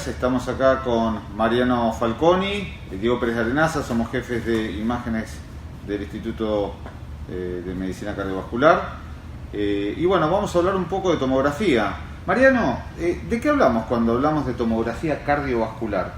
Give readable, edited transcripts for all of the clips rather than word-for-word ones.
Estamos acá con Mariano Falconi, Diego Pérez Arenaza, somos jefes de imágenes del Instituto de Medicina Cardiovascular. Y bueno, vamos a hablar un poco de tomografía. Mariano, ¿de qué hablamos cuando hablamos de tomografía cardiovascular?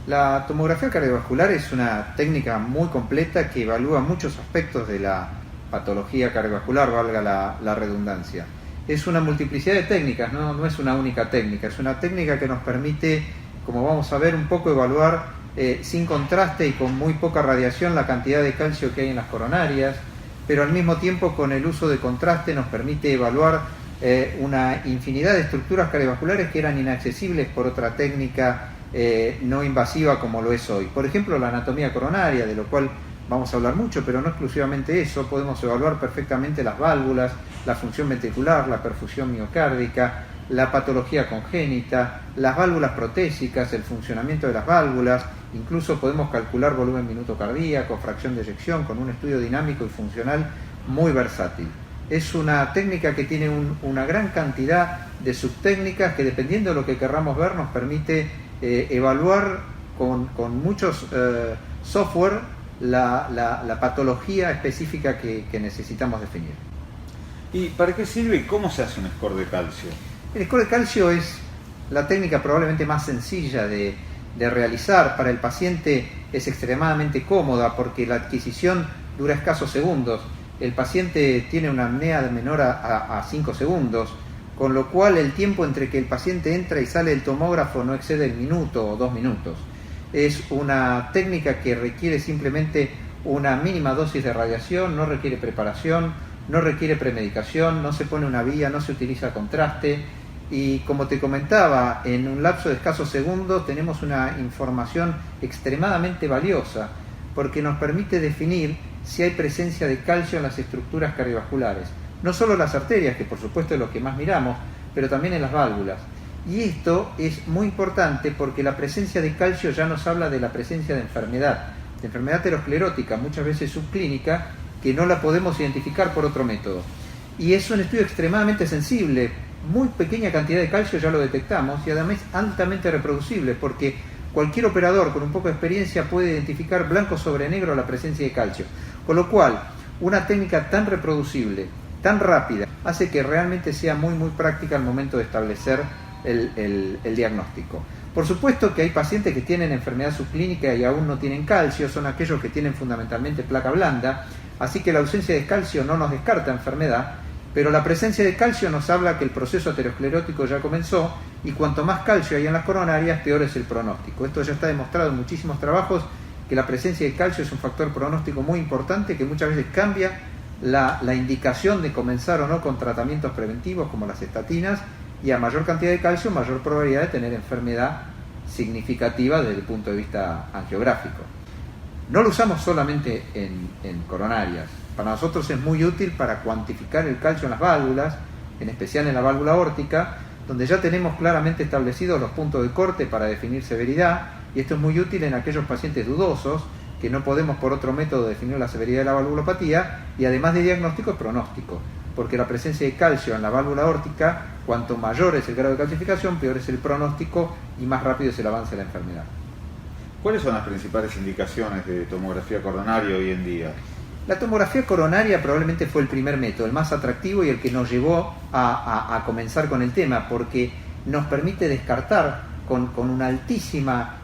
La tomografía cardiovascular es una técnica muy completa que evalúa muchos aspectos de la patología cardiovascular, valga la redundancia. Es una multiplicidad de técnicas, no es una única técnica, es una técnica que nos permite, como vamos a ver, un poco evaluar sin contraste y con muy poca radiación la cantidad de calcio que hay en las coronarias, pero al mismo tiempo con el uso de contraste nos permite evaluar una infinidad de estructuras cardiovasculares que eran inaccesibles por otra técnica no invasiva como lo es hoy. Por ejemplo, la anatomía coronaria, de lo cual vamos a hablar mucho, pero no exclusivamente eso. Podemos evaluar perfectamente las válvulas, la función ventricular, la perfusión miocárdica, la patología congénita, las válvulas protésicas, el funcionamiento de las válvulas. Incluso podemos calcular volumen minuto cardíaco, fracción de eyección, con un estudio dinámico y funcional muy versátil. Es una técnica que tiene una gran cantidad de subtécnicas que, dependiendo de lo que querramos ver, nos permite evaluar con muchos software la patología específica que necesitamos definir. ¿Y para qué sirve y cómo se hace un score de calcio? El score de calcio es la técnica probablemente más sencilla de realizar. Para el paciente es extremadamente cómoda porque la adquisición dura escasos segundos. El paciente tiene una apnea menor a 5 segundos, con lo cual el tiempo entre que el paciente entra y sale del tomógrafo no excede el minuto o 2 minutos. Es una técnica que requiere simplemente una mínima dosis de radiación, no requiere preparación, no requiere premedicación, no se pone una vía, no se utiliza contraste y, como te comentaba, en un lapso de escasos segundos tenemos una información extremadamente valiosa porque nos permite definir si hay presencia de calcio en las estructuras cardiovasculares, no solo las arterias, que por supuesto es lo que más miramos, pero también en las válvulas. Y esto es muy importante porque la presencia de calcio ya nos habla de la presencia de enfermedad aterosclerótica, muchas veces subclínica, que no la podemos identificar por otro método. Y es un estudio extremadamente sensible, muy pequeña cantidad de calcio ya lo detectamos y además altamente reproducible porque cualquier operador con un poco de experiencia puede identificar blanco sobre negro la presencia de calcio. Con lo cual, una técnica tan reproducible, tan rápida, hace que realmente sea muy práctica al momento de establecer el diagnóstico. Por supuesto que hay pacientes que tienen enfermedad subclínica y aún no tienen calcio, son aquellos que tienen fundamentalmente placa blanda, así que la ausencia de calcio no nos descarta enfermedad, pero la presencia de calcio nos habla que el proceso aterosclerótico ya comenzó y cuanto más calcio hay en las coronarias, peor es el pronóstico. Esto ya está demostrado en muchísimos trabajos, que la presencia de calcio es un factor pronóstico muy importante que muchas veces cambia la indicación de comenzar o no con tratamientos preventivos como las estatinas, y a mayor cantidad de calcio, mayor probabilidad de tener enfermedad significativa desde el punto de vista angiográfico. No lo usamos solamente en coronarias. Para nosotros es muy útil para cuantificar el calcio en las válvulas, en especial en la válvula aórtica, donde ya tenemos claramente establecidos los puntos de corte para definir severidad, y esto es muy útil en aquellos pacientes dudosos, que no podemos por otro método definir la severidad de la valvulopatía, y además de diagnóstico, es pronóstico, porque la presencia de calcio en la válvula aórtica, cuanto mayor es el grado de calcificación, peor es el pronóstico y más rápido es el avance de la enfermedad. ¿Cuáles son las principales indicaciones de tomografía coronaria hoy en día? La tomografía coronaria probablemente fue el primer método, el más atractivo y el que nos llevó a comenzar con el tema, porque nos permite descartar con una altísima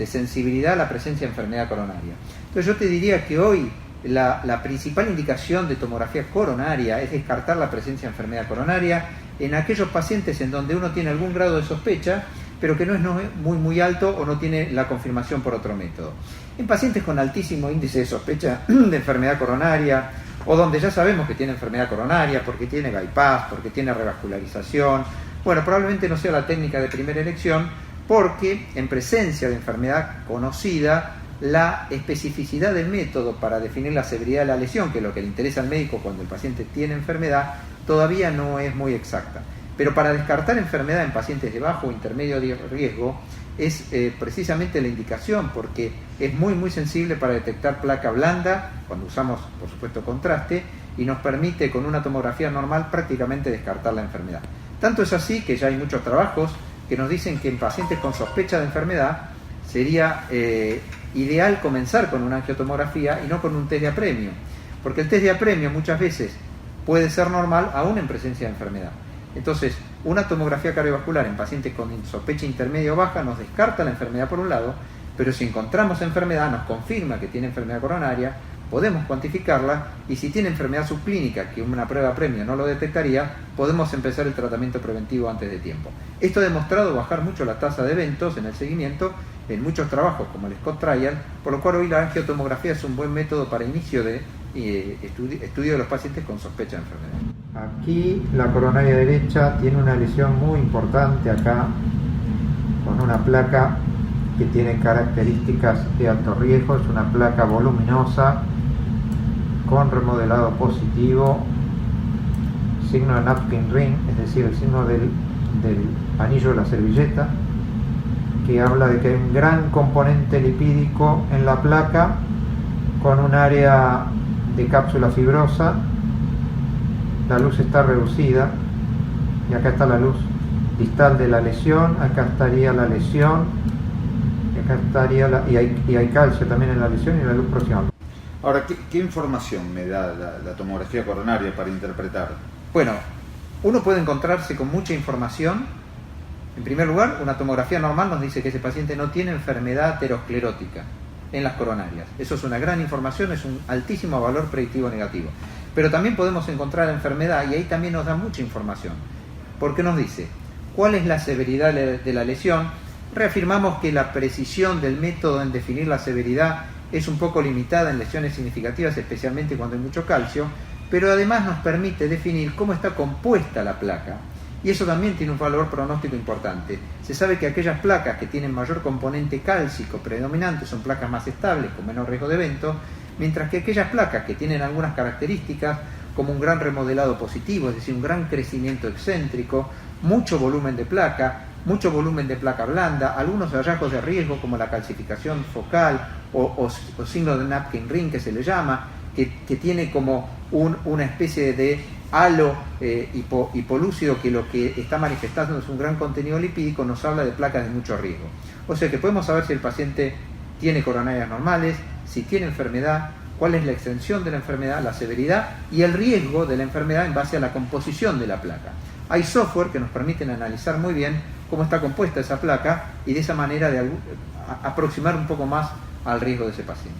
sensibilidad la presencia de enfermedad coronaria. Entonces yo te diría que hoy la principal indicación de tomografía coronaria es descartar la presencia de enfermedad coronaria en aquellos pacientes en donde uno tiene algún grado de sospecha, pero que no es muy alto o no tiene la confirmación por otro método. En pacientes con altísimo índice de sospecha de enfermedad coronaria, o donde ya sabemos que tiene enfermedad coronaria porque tiene bypass, porque tiene revascularización, bueno, probablemente no sea la técnica de primera elección, porque en presencia de enfermedad conocida, la especificidad del método para definir la severidad de la lesión, que es lo que le interesa al médico cuando el paciente tiene enfermedad, todavía no es muy exacta. Pero para descartar enfermedad en pacientes de bajo o intermedio riesgo es precisamente la indicación, porque es muy sensible para detectar placa blanda, cuando usamos, por supuesto, contraste, y nos permite con una tomografía normal prácticamente descartar la enfermedad. Tanto es así que ya hay muchos trabajos que nos dicen que en pacientes con sospecha de enfermedad sería ideal comenzar con una angiotomografía y no con un test de apremio, porque el test de apremio muchas veces puede ser normal aún en presencia de enfermedad. Entonces, una tomografía cardiovascular en pacientes con sospecha intermedia o baja nos descarta la enfermedad por un lado, pero si encontramos enfermedad, nos confirma que tiene enfermedad coronaria, podemos cuantificarla, y si tiene enfermedad subclínica que una prueba apremio no lo detectaría, podemos empezar el tratamiento preventivo antes de tiempo. Esto ha demostrado bajar mucho la tasa de eventos en el seguimiento en muchos trabajos como el Scott Trial, por lo cual hoy la angiotomografía es un buen método para inicio de estudio de los pacientes con sospecha de enfermedad. Aquí la coronaria derecha tiene una lesión muy importante acá, con una placa que tiene características de alto riesgo. Es una placa voluminosa con remodelado positivo, signo de napkin ring, es decir, el signo del anillo de la servilleta, que habla de que hay un gran componente lipídico en la placa con un área de cápsula fibrosa. La luz está reducida y acá está la luz distal de la lesión, acá estaría la lesión, acá estaría y hay calcio también en la lesión y la luz proximal. Ahora, ¿qué información me da la tomografía coronaria para interpretar? Bueno, uno puede encontrarse con mucha información. En primer lugar, una tomografía normal nos dice que ese paciente no tiene enfermedad aterosclerótica en las coronarias. Eso es una gran información, es un altísimo valor predictivo negativo. Pero también podemos encontrar la enfermedad y ahí también nos da mucha información, porque nos dice cuál es la severidad de la lesión. Reafirmamos que la precisión del método en definir la severidad es un poco limitada en lesiones significativas, especialmente cuando hay mucho calcio, pero además nos permite definir cómo está compuesta la placa, y eso también tiene un valor pronóstico importante. Se sabe que aquellas placas que tienen mayor componente cálcico predominante son placas más estables, con menor riesgo de evento, mientras que aquellas placas que tienen algunas características, como un gran remodelado positivo, es decir, un gran crecimiento excéntrico, mucho volumen de placa blanda, algunos hallazgos de riesgo como la calcificación focal o signo de napkin ring, que se le llama, que tiene como una especie de halo hipolúcido, que lo que está manifestando es un gran contenido lipídico, nos habla de placas de mucho riesgo. O sea que podemos saber si el paciente tiene coronarias normales, si tiene enfermedad, cuál es la extensión de la enfermedad, la severidad y el riesgo de la enfermedad en base a la composición de la placa. Hay software que nos permiten analizar muy bien cómo está compuesta esa placa y de esa manera aproximar un poco más al riesgo de ese paciente.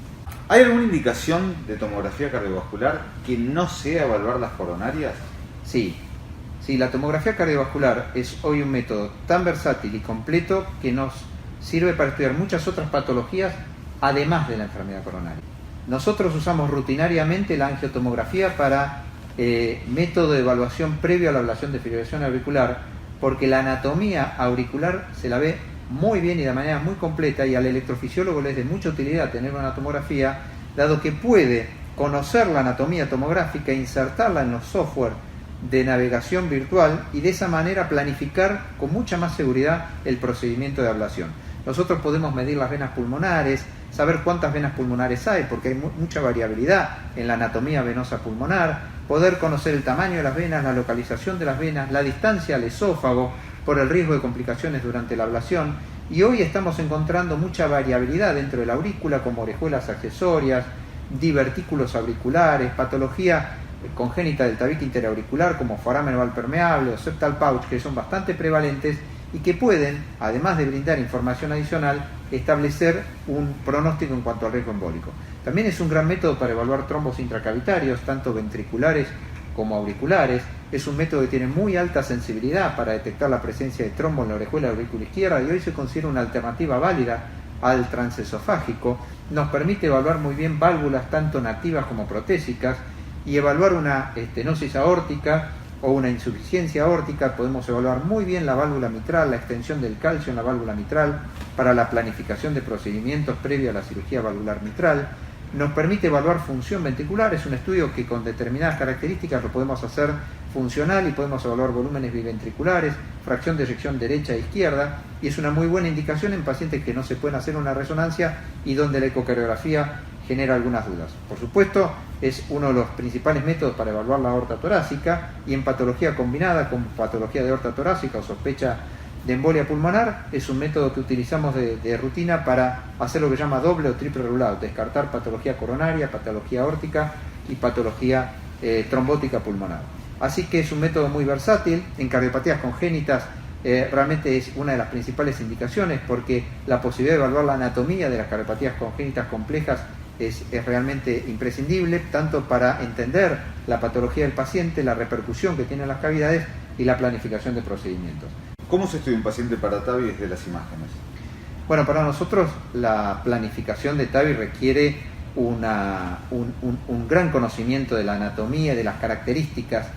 ¿Hay alguna indicación de tomografía cardiovascular que no sea evaluar las coronarias? Sí, la tomografía cardiovascular es hoy un método tan versátil y completo que nos sirve para estudiar muchas otras patologías además de la enfermedad coronaria. Nosotros usamos rutinariamente la angiotomografía para método de evaluación previo a la ablación de fibrilación auricular, porque la anatomía auricular se la ve muy bien y de manera muy completa, y al electrofisiólogo le es de mucha utilidad tener una tomografía, dado que puede conocer la anatomía tomográfica e insertarla en los software de navegación virtual y de esa manera planificar con mucha más seguridad el procedimiento de ablación. Nosotros podemos medir las venas pulmonares, saber cuántas venas pulmonares hay, porque hay mucha variabilidad en la anatomía venosa pulmonar, poder conocer el tamaño de las venas, la localización de las venas, la distancia al esófago por el riesgo de complicaciones durante la ablación, y hoy estamos encontrando mucha variabilidad dentro de la aurícula, como orejuelas accesorias, divertículos auriculares, patología congénita del tabique interauricular como foramen oval permeable o septal pouch, que son bastante prevalentes y que pueden, además de brindar información adicional, establecer un pronóstico en cuanto al riesgo embólico. También es un gran método para evaluar trombos intracavitarios, tanto ventriculares como auriculares. Es un método que tiene muy alta sensibilidad para detectar la presencia de trombo en la orejuela de la aurícula izquierda, y hoy se considera una alternativa válida al transesofágico. Nos permite evaluar muy bien válvulas tanto nativas como protésicas y evaluar una estenosis aórtica o una insuficiencia aórtica. Podemos evaluar muy bien la válvula mitral, la extensión del calcio en la válvula mitral para la planificación de procedimientos previo a la cirugía valvular mitral. Nos permite evaluar función ventricular, es un estudio que con determinadas características lo podemos hacer funcional y podemos evaluar volúmenes biventriculares, fracción de eyección derecha e izquierda, y es una muy buena indicación en pacientes que no se pueden hacer una resonancia y donde la ecocardiografía genera algunas dudas. Por supuesto, es uno de los principales métodos para evaluar la aorta torácica, y en patología combinada con patología de aorta torácica o sospecha de embolia pulmonar es un método que utilizamos de rutina para hacer lo que se llama doble o triple rule-out, descartar patología coronaria, patología aórtica y patología trombótica pulmonar. Así que es un método muy versátil. En cardiopatías congénitas realmente es una de las principales indicaciones, porque la posibilidad de evaluar la anatomía de las cardiopatías congénitas complejas es realmente imprescindible, tanto para entender la patología del paciente, la repercusión que tienen las cavidades y la planificación de procedimientos. ¿Cómo se estudia un paciente para TAVI desde las imágenes? Bueno, para nosotros la planificación de TAVI requiere un gran conocimiento de la anatomía, de las características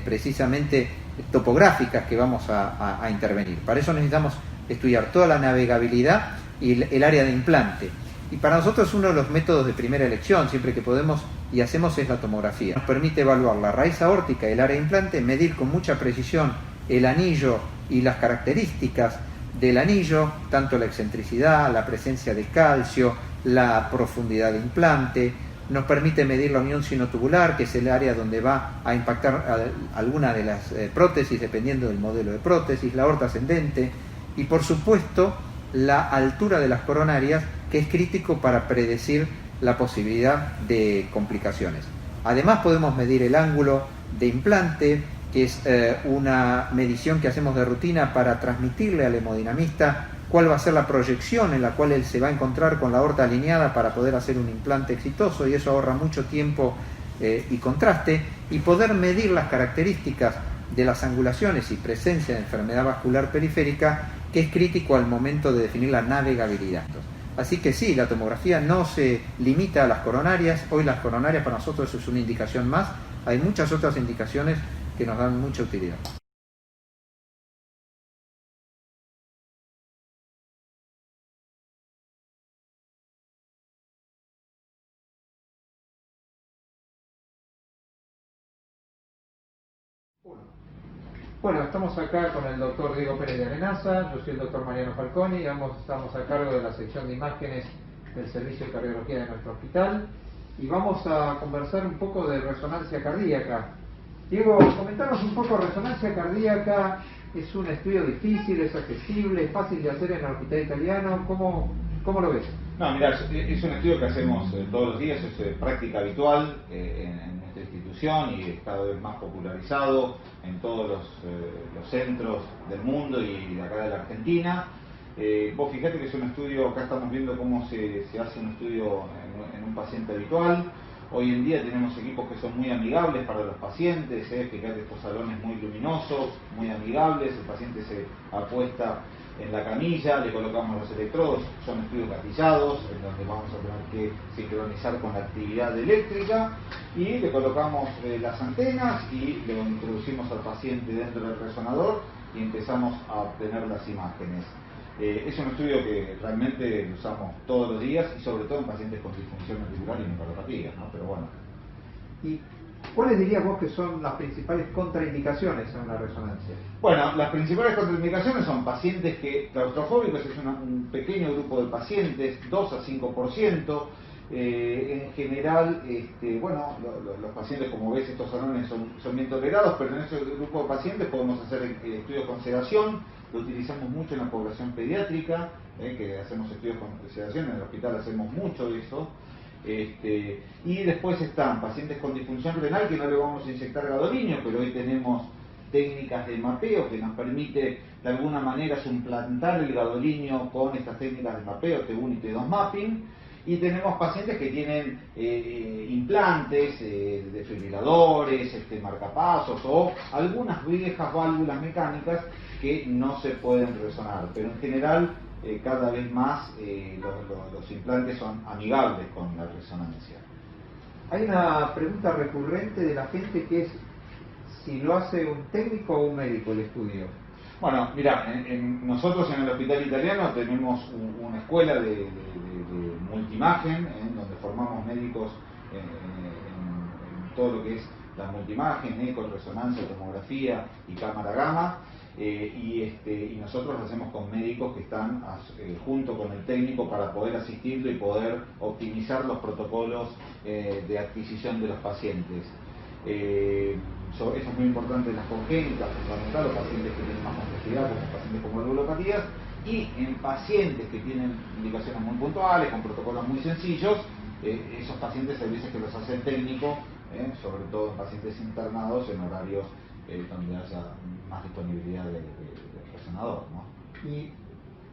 precisamente topográficas que vamos a intervenir. Para eso necesitamos estudiar toda la navegabilidad y el área de implante. Y para nosotros uno de los métodos de primera elección, siempre que podemos y hacemos, es la tomografía. Nos permite evaluar la raíz aórtica y el área de implante, medir con mucha precisión el anillo y las características del anillo, tanto la excentricidad, la presencia de calcio, la profundidad de implante. Nos permite medir la unión sinotubular, que es el área donde va a impactar alguna de las prótesis, dependiendo del modelo de prótesis, la aorta ascendente y, por supuesto, la altura de las coronarias, que es crítico para predecir la posibilidad de complicaciones. Además, podemos medir el ángulo de implante, que es una medición que hacemos de rutina para transmitirle al hemodinamista cuál va a ser la proyección en la cual él se va a encontrar con la aorta alineada para poder hacer un implante exitoso, y eso ahorra mucho tiempo y contraste, y poder medir las características de las angulaciones y presencia de enfermedad vascular periférica, que es crítico al momento de definir la navegabilidad. Así que sí, la tomografía no se limita a las coronarias. Hoy las coronarias para nosotros es una indicación más. Hay muchas otras indicaciones que nos dan mucha utilidad. Bueno, estamos acá con el doctor Diego Pérez de Arenaza, yo soy el doctor Mariano Falconi, y ambos estamos a cargo de la sección de imágenes del servicio de cardiología de nuestro hospital, y vamos a conversar un poco de resonancia cardíaca. Diego, comentanos un poco. Resonancia cardíaca es un estudio difícil, es accesible, es fácil de hacer en el hospital italiano. ¿Cómo lo ves? No, mira, es un estudio que hacemos todos los días, es práctica habitual en nuestra institución y está cada vez más popularizado en todos los centros del mundo y de acá de la Argentina. Vos fijate que es un estudio, acá estamos viendo cómo se hace un estudio en un paciente habitual. Hoy en día tenemos equipos que son muy amigables para los pacientes, fíjate estos salones muy luminosos, muy amigables, el paciente se apuesta en la camilla, le colocamos los electrodos, son estudios gatillados, en donde vamos a tener que sincronizar con la actividad eléctrica, y le colocamos las antenas y le introducimos al paciente dentro del resonador y empezamos a obtener las imágenes. Es un estudio que realmente lo usamos todos los días y sobre todo en pacientes con disfunción articular y neuropatía, ¿no? Pero bueno. ¿Y cuáles dirías vos que son las principales contraindicaciones en una resonancia? Bueno, las principales contraindicaciones son pacientes claustrofóbicos, es un pequeño grupo de pacientes, 2 a 5%. En general, los pacientes, como ves, estos salones son bien tolerados, pero en ese grupo de pacientes podemos hacer estudios con sedación. Lo utilizamos mucho en la población pediátrica, que hacemos estudios con sedación, en el hospital hacemos mucho de eso. Y después están pacientes con disfunción renal, que no le vamos a inyectar gadolinio, pero hoy tenemos técnicas de mapeo que nos permite de alguna manera suplantar el gadolinio con estas técnicas de mapeo, T1 y T2 mapping. Y tenemos pacientes que tienen implantes, desfibriladores, marcapasos o algunas viejas válvulas mecánicas que no se pueden resonar, pero en general cada vez más los implantes son amigables con la resonancia. Hay una pregunta recurrente de la gente, que es si lo hace un técnico o un médico el estudio. Bueno, mira, nosotros en el hospital italiano tenemos una escuela de multimagen, donde formamos médicos en todo lo que es la multimagen, eco, resonancia, tomografía y cámara gamma. Y nosotros lo hacemos con médicos que están junto con el técnico para poder asistirlo y poder optimizar los protocolos de adquisición de los pacientes. eso es muy importante en las congénitas, fundamental, los pacientes que tienen más complejidad, como pacientes con valvulopatías, y en pacientes que tienen indicaciones muy puntuales, con protocolos muy sencillos, esos pacientes hay veces que los hace el técnico, sobre todo en pacientes internados en horarios donde haya más disponibilidad del resonador, ¿no? ¿Y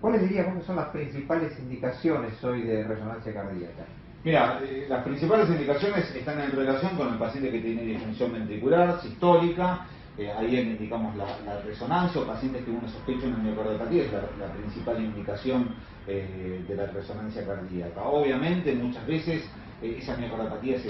cuáles diríamos que son las principales indicaciones hoy de resonancia cardíaca? Mira, las principales indicaciones están en relación con el paciente que tiene disfunción ventricular, sistólica, ahí indicamos la resonancia, o pacientes que uno sospecha una miocardiopatía, es la principal indicación de la resonancia cardíaca. Obviamente, muchas veces esa miocardiopatía se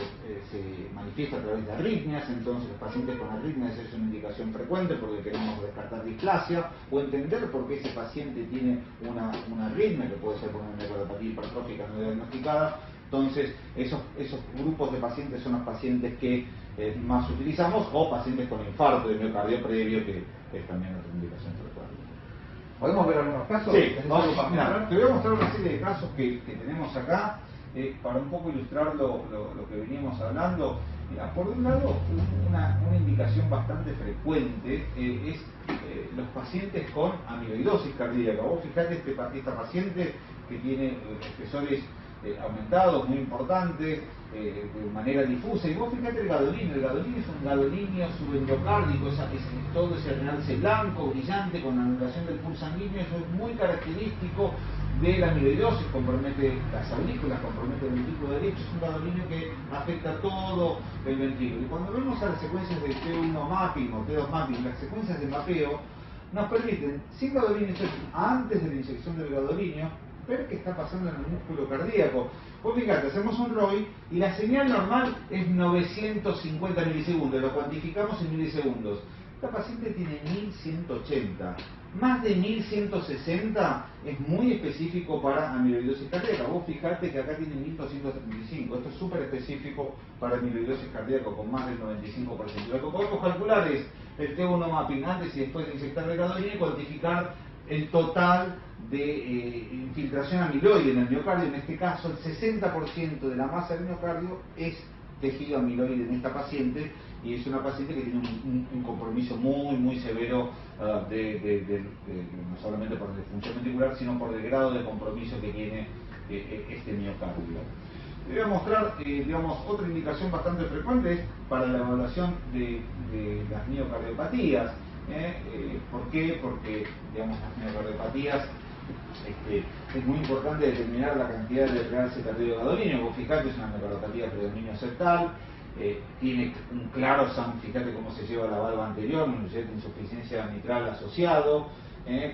manifiesta a través de arritmias, entonces los pacientes con arritmias es una indicación frecuente porque queremos descartar displasia o entender por qué ese paciente tiene una arritmia, que puede ser por una miocardiopatía hipertrófica no diagnosticada. Entonces, esos grupos de pacientes son los pacientes que más utilizamos, o pacientes con infarto de miocardio previo, que es también otra indicación frecuente. ¿Podemos ver algunos casos? Sí, mira, te voy a mostrar una serie de casos que tenemos acá, para un poco ilustrar lo que veníamos hablando. Mira, por un lado, una indicación bastante frecuente es los pacientes con amiloidosis cardíaca. Vos fijate esta paciente que tiene espesores aumentados, muy importantes, de manera difusa, y vos fíjate el gadolinio es un gadolinio subendocárdico, todo ese realce blanco, brillante, con anulación del pulso sanguíneo, eso es muy característico de la amiloidosis, compromete las aurículas, compromete el ventrículo derecho, es un gadolinio que afecta todo el ventrículo. Y cuando vemos a las secuencias de T1 mapping o T2 mapping, las secuencias de mapeo nos permiten, sin gadolinio, antes de la inyección del gadolinio, ver qué está pasando en el músculo cardíaco. Pues fíjate, hacemos un ROI y la señal normal es 950 milisegundos, lo cuantificamos en milisegundos. Esta paciente tiene 1180. Más de 1160 es muy específico para amiloidosis cardíaca. Vos fijate que acá tiene 1235. Esto es súper específico para amiloidosis cardíaca con más del 95%. Lo que podemos calcular es el T1 mapping antes y después de inyectar el gadolinio y cuantificar el total de infiltración amiloide en el miocardio. En este caso, el 60% de la masa del miocardio es tejido amiloide en esta paciente, y es una paciente que tiene un compromiso muy severo, no solamente por la disfunción ventricular, sino por el grado de compromiso que tiene este miocardio. Voy a mostrar, otra indicación bastante frecuente es para la evaluación de las miocardiopatías. ¿Por qué? Porque las miocardiopatías es muy importante determinar la cantidad de realce cardíaco-gadolinio. Vos fijate, es una miocardiopatía predominio septal, tiene un claro SAM, fíjate cómo se lleva la valva anterior, un nivel de insuficiencia mitral asociado,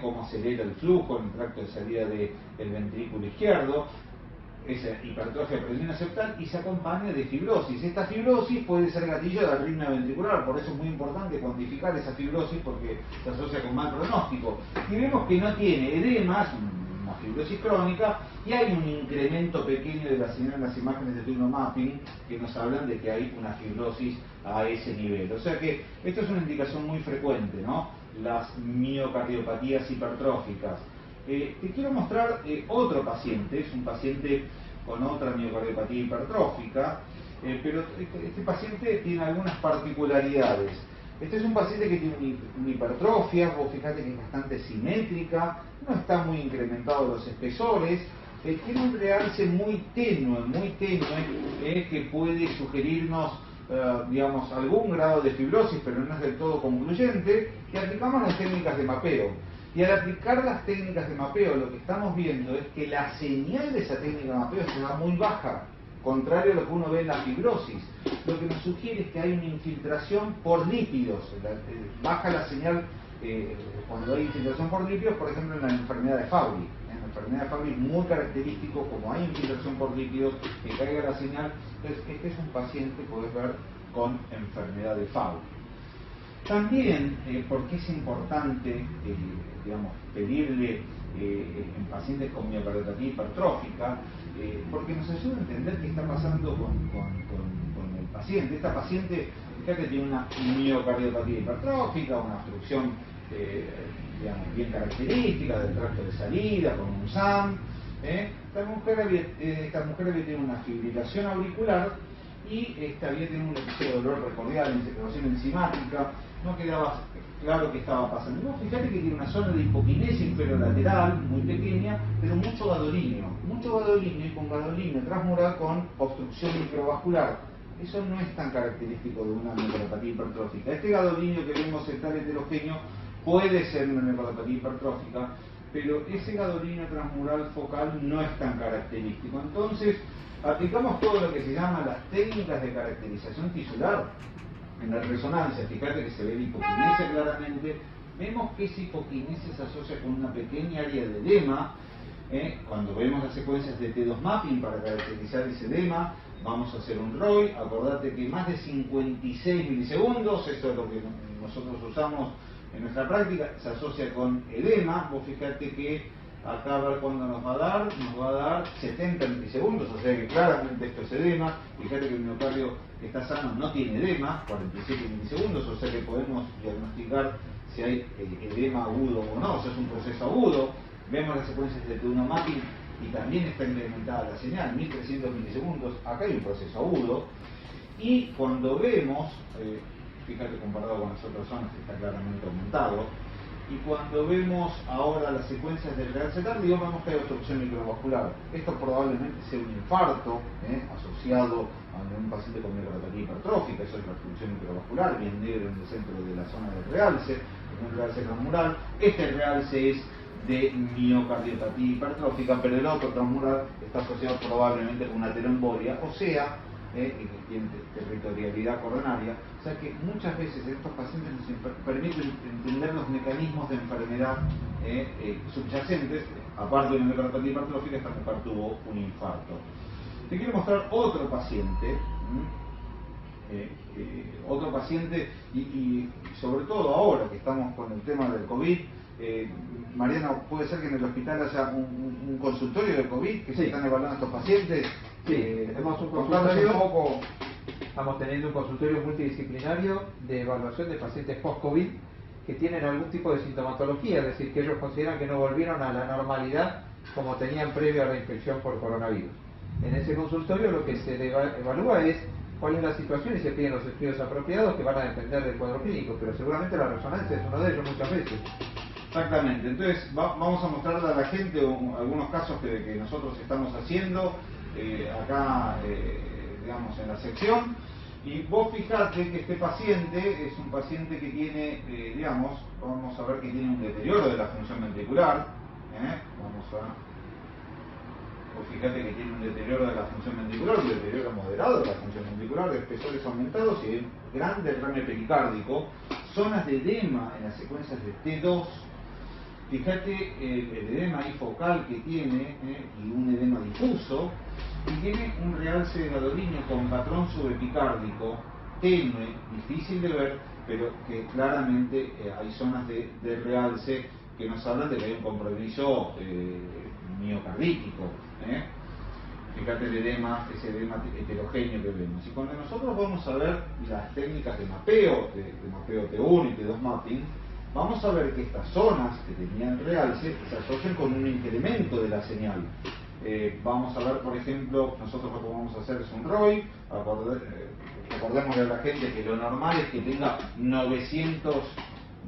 cómo acelera el flujo en el tracto de salida del ventrículo izquierdo, esa hipertrofia predominio septal, y se acompaña de fibrosis. Esta fibrosis puede ser gatillo de arritmia ventricular, por eso es muy importante cuantificar esa fibrosis porque se asocia con mal pronóstico. Y vemos que no tiene edema, es una fibrosis crónica, y hay un incremento pequeño de la señal en las imágenes de T1 mapping que nos hablan de que hay una fibrosis a ese nivel. O sea que esto es una indicación muy frecuente, ¿no? Las miocardiopatías hipertróficas. Te quiero mostrar otro paciente, es un paciente con otra miocardiopatía hipertrófica, pero este paciente tiene algunas particularidades. Este es un paciente que tiene una hipertrofia, vos fíjate que es bastante simétrica, no está muy incrementado los espesores, tiene un realce muy tenue, que puede sugerirnos algún grado de fibrosis, pero no es del todo concluyente, y aplicamos las técnicas de mapeo. Y al aplicar las técnicas de mapeo, lo que estamos viendo es que la señal de esa técnica de mapeo se va muy baja, contrario a lo que uno ve en la fibrosis. Lo que nos sugiere es que hay una infiltración por lípidos. Baja la señal cuando hay infiltración por lípidos, por ejemplo en la enfermedad de Fabry. En la enfermedad de Fabry es muy característico, como hay infiltración por lípidos, que caiga la señal. Entonces, este es un paciente, podés ver, con enfermedad de Fabry. También, porque es importante, pedirle en pacientes con miocardiopatia hipertrófica, porque nos ayuda a entender qué está pasando con el paciente. Esta paciente, fíjate, tiene una miocardiopatía hipertrófica, una obstrucción bien característica del tracto de salida, con un SAM. Esta mujer había tenido una fibrilación auricular, y había tenido un episodio de dolor precordial, inflamación enzimática, no quedaba claro qué estaba pasando. Y vos fíjate que tiene una zona de hipoquinesia inferolateral muy pequeña, pero mucho gadolinio, y con gadolinio transmural con obstrucción microvascular. Eso no es tan característico de una neuropatía hipertrófica. Este gadolinio que vemos en tal heterogéneo puede ser una neuropatía hipertrófica, pero ese gadolinio transmural focal no es tan característico. Entonces, aplicamos todo lo que se llama las técnicas de caracterización tisular en la resonancia. Fíjate que se ve la hipoquinesia claramente. Vemos que esa hipoquinesia se asocia con una pequeña área de edema. Cuando vemos las secuencias de T2 mapping para caracterizar ese edema, vamos a hacer un ROI. Acordate que más de 56 milisegundos, eso es lo que nosotros usamos en nuestra práctica, se asocia con edema. Vos fíjate que acá a ver cuándo nos va a dar 70 milisegundos, o sea que claramente esto es edema. Fíjate que el miocardio que está sano no tiene edema, 47 milisegundos, o sea que podemos diagnosticar si hay edema agudo o no, o sea es un proceso agudo. Vemos las secuencias de T1 mapping y también está incrementada la señal, 1300 milisegundos, acá hay un proceso agudo. Y cuando vemos, fíjate comparado con las otras zonas que está claramente aumentado, y cuando vemos ahora las secuencias del realce tardío, vemos que hay obstrucción microvascular. Esto probablemente sea un infarto asociado a un paciente con miocardiopatía hipertrófica. Eso es la obstrucción microvascular, bien negro en el centro de la zona del realce, un realce transmural. Este realce es de miocardiopatía hipertrófica, pero el otro transmural está asociado probablemente con una ateroembolia, o sea, que tiene territorialidad coronaria. O sea que muchas veces estos pacientes nos permiten entender los mecanismos de enfermedad subyacentes. Aparte de una miocardiopatía hipertrófica, esta mujer tuvo un infarto. Te quiero mostrar otro paciente, y sobre todo ahora que estamos con el tema del COVID. Mariano, ¿puede ser que en el hospital haya un consultorio de COVID que se están evaluando estos pacientes? Sí, tenemos un consultorio, estamos teniendo un consultorio multidisciplinario de evaluación de pacientes post-COVID que tienen algún tipo de sintomatología, es decir, que ellos consideran que no volvieron a la normalidad como tenían previo a la infección por coronavirus. En ese consultorio lo que se evalúa es cuál es la situación y se piden los estudios apropiados que van a depender del cuadro clínico, pero seguramente la resonancia es uno de ellos muchas veces. Exactamente, entonces vamos a mostrarle a la gente algunos casos que nosotros estamos haciendo acá, digamos, en la sección. Y vos fijate que este paciente es un paciente que tiene, digamos, vamos a ver que tiene un deterioro de la función ventricular. Vos fíjate que tiene un deterioro de la función ventricular, un deterioro moderado de la función ventricular, de espesores aumentados y gran derrame pericárdico, zonas de edema en las secuencias de T2. Fíjate el edema ahí focal que tiene, y un edema difuso, y tiene un realce de gadolinio con patrón subepicárdico, tenue, difícil de ver, pero que claramente hay zonas de realce que nos hablan de que hay un compromiso miocardítico. Fíjate el edema, ese edema heterogéneo que vemos. Y cuando nosotros vamos a ver las técnicas de mapeo, de mapeo T1 y T2 mapping, vamos a ver que estas zonas que tenían realce se asocian con un incremento de la señal. Vamos a ver, por ejemplo, nosotros lo que vamos a hacer es un ROI. Recordémosle a la gente que lo normal es que tenga 900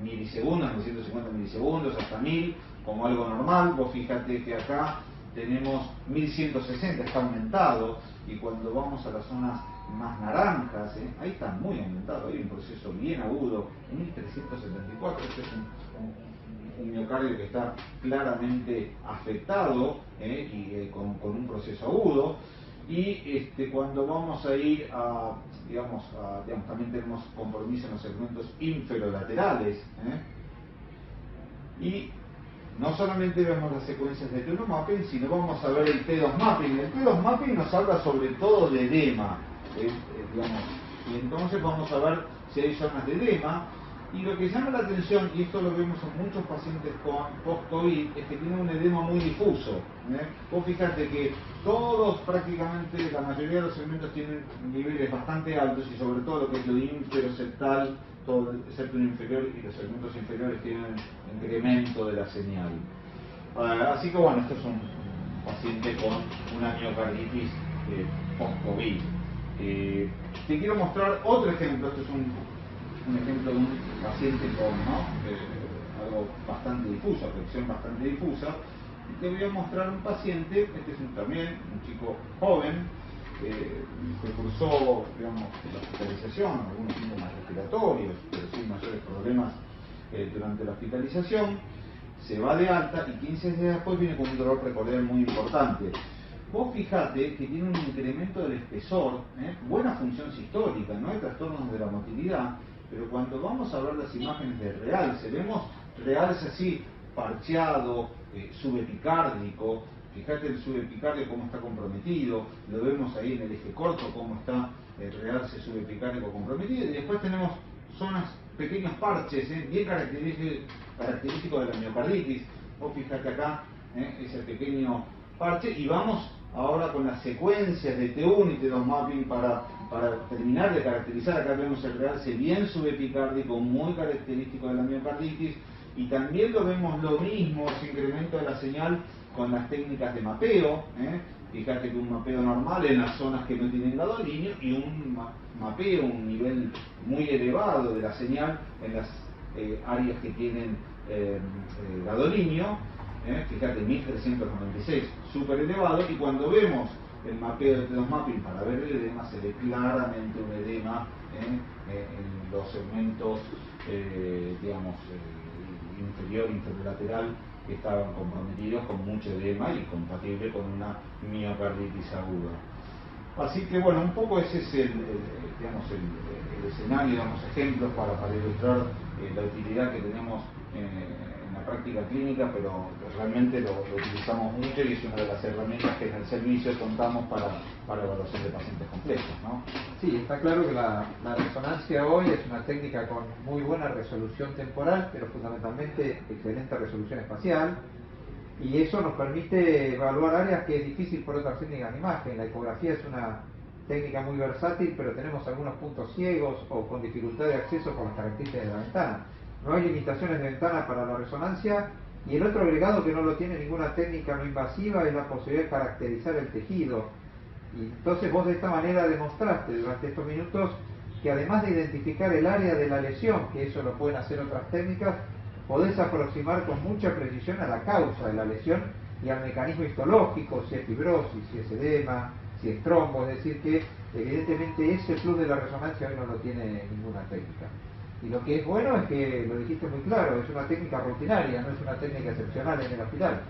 milisegundos, 950 milisegundos, hasta 1000, como algo normal. Vos fíjate que acá tenemos 1160, está aumentado, y cuando vamos a las zonas más naranjas, ahí está muy aumentado, hay un proceso bien agudo, 1374, este es un miocardio que está claramente afectado y con un proceso agudo. Y cuando vamos a ir digamos, también tenemos compromiso en los segmentos inferolaterales, y no solamente vemos las secuencias de T1 mapping, sino vamos a ver el T2 mapping. El T2 mapping nos habla sobre todo de edema, digamos, y entonces vamos a ver si hay zonas de edema. Y lo que llama la atención, y esto lo vemos en muchos pacientes con post-COVID, es que tienen un edema muy difuso. Vos fíjate que todos, prácticamente la mayoría de los segmentos tienen niveles bastante altos, y sobre todo lo que es lo inferoseptal, todo el septum inferior y los segmentos inferiores tienen incremento de la señal. Así que bueno, esto es un paciente con una miocarditis post-COVID. Te quiero mostrar otro ejemplo. Este es un ejemplo de un paciente con algo bastante difuso, afección bastante difusa. Y te voy a mostrar un paciente, este es también un chico joven, que cursó, digamos, la hospitalización, algunos síntomas respiratorios, pero sin mayores problemas durante la hospitalización. Se va de alta y 15 días después viene con un dolor precordial muy importante. Vos fijate que tiene un incremento del espesor, buena función sistólica, no hay trastornos de la motilidad, pero cuando vamos a ver las imágenes de realce, vemos realce así, parcheado, subepicárdico. Fíjate el subepicárdico cómo está comprometido, lo vemos ahí en el eje corto cómo está el realce subepicárdico comprometido, y después tenemos zonas, pequeños parches, bien característicos de la miocarditis. Vos fíjate acá ese pequeño parche, y vamos ahora con las secuencias de T1 y T2 mapping para terminar de caracterizar. Acá vemos el realce bien subepicárdico, muy característico de la miocarditis, y también lo vemos lo mismo, ese incremento de la señal con las técnicas de mapeo. Fíjate que un mapeo normal en las zonas que no tienen gadolinio, y un mapeo, un nivel muy elevado de la señal en las áreas que tienen gadolinio. Fíjate, 1396, súper elevado, y cuando vemos el mapeo de T2 mapping para ver el edema, se ve claramente un edema en los segmentos, digamos, inferior-lateral, que estaban comprometidos con mucho edema y compatible con una miocarditis aguda. Así que bueno, un poco ese es el escenario, damos ejemplos para ilustrar la utilidad que tenemos en la práctica clínica, pero realmente lo utilizamos mucho, y es una de las herramientas que en el servicio contamos para evaluación de pacientes complejos, ¿no? Sí, está claro que la resonancia hoy es una técnica con muy buena resolución temporal, pero fundamentalmente excelente resolución espacial, y eso nos permite evaluar áreas que es difícil por otras técnicas de imagen. La ecografía es una técnica muy versátil, pero tenemos algunos puntos ciegos o con dificultad de acceso por las características de la ventana. No hay limitaciones de ventana para la resonancia, y el otro agregado que no lo tiene ninguna técnica no invasiva es la posibilidad de caracterizar el tejido. Y entonces vos de esta manera demostraste durante estos minutos que además de identificar el área de la lesión, que eso lo pueden hacer otras técnicas, podés aproximar con mucha precisión a la causa de la lesión y al mecanismo histológico, si es fibrosis, si es edema, si es trombo. Es decir que evidentemente ese plus de la resonancia hoy no lo tiene ninguna técnica. Y lo que es bueno es que, lo dijiste muy claro, es una técnica rutinaria, no es una técnica excepcional en el hospital.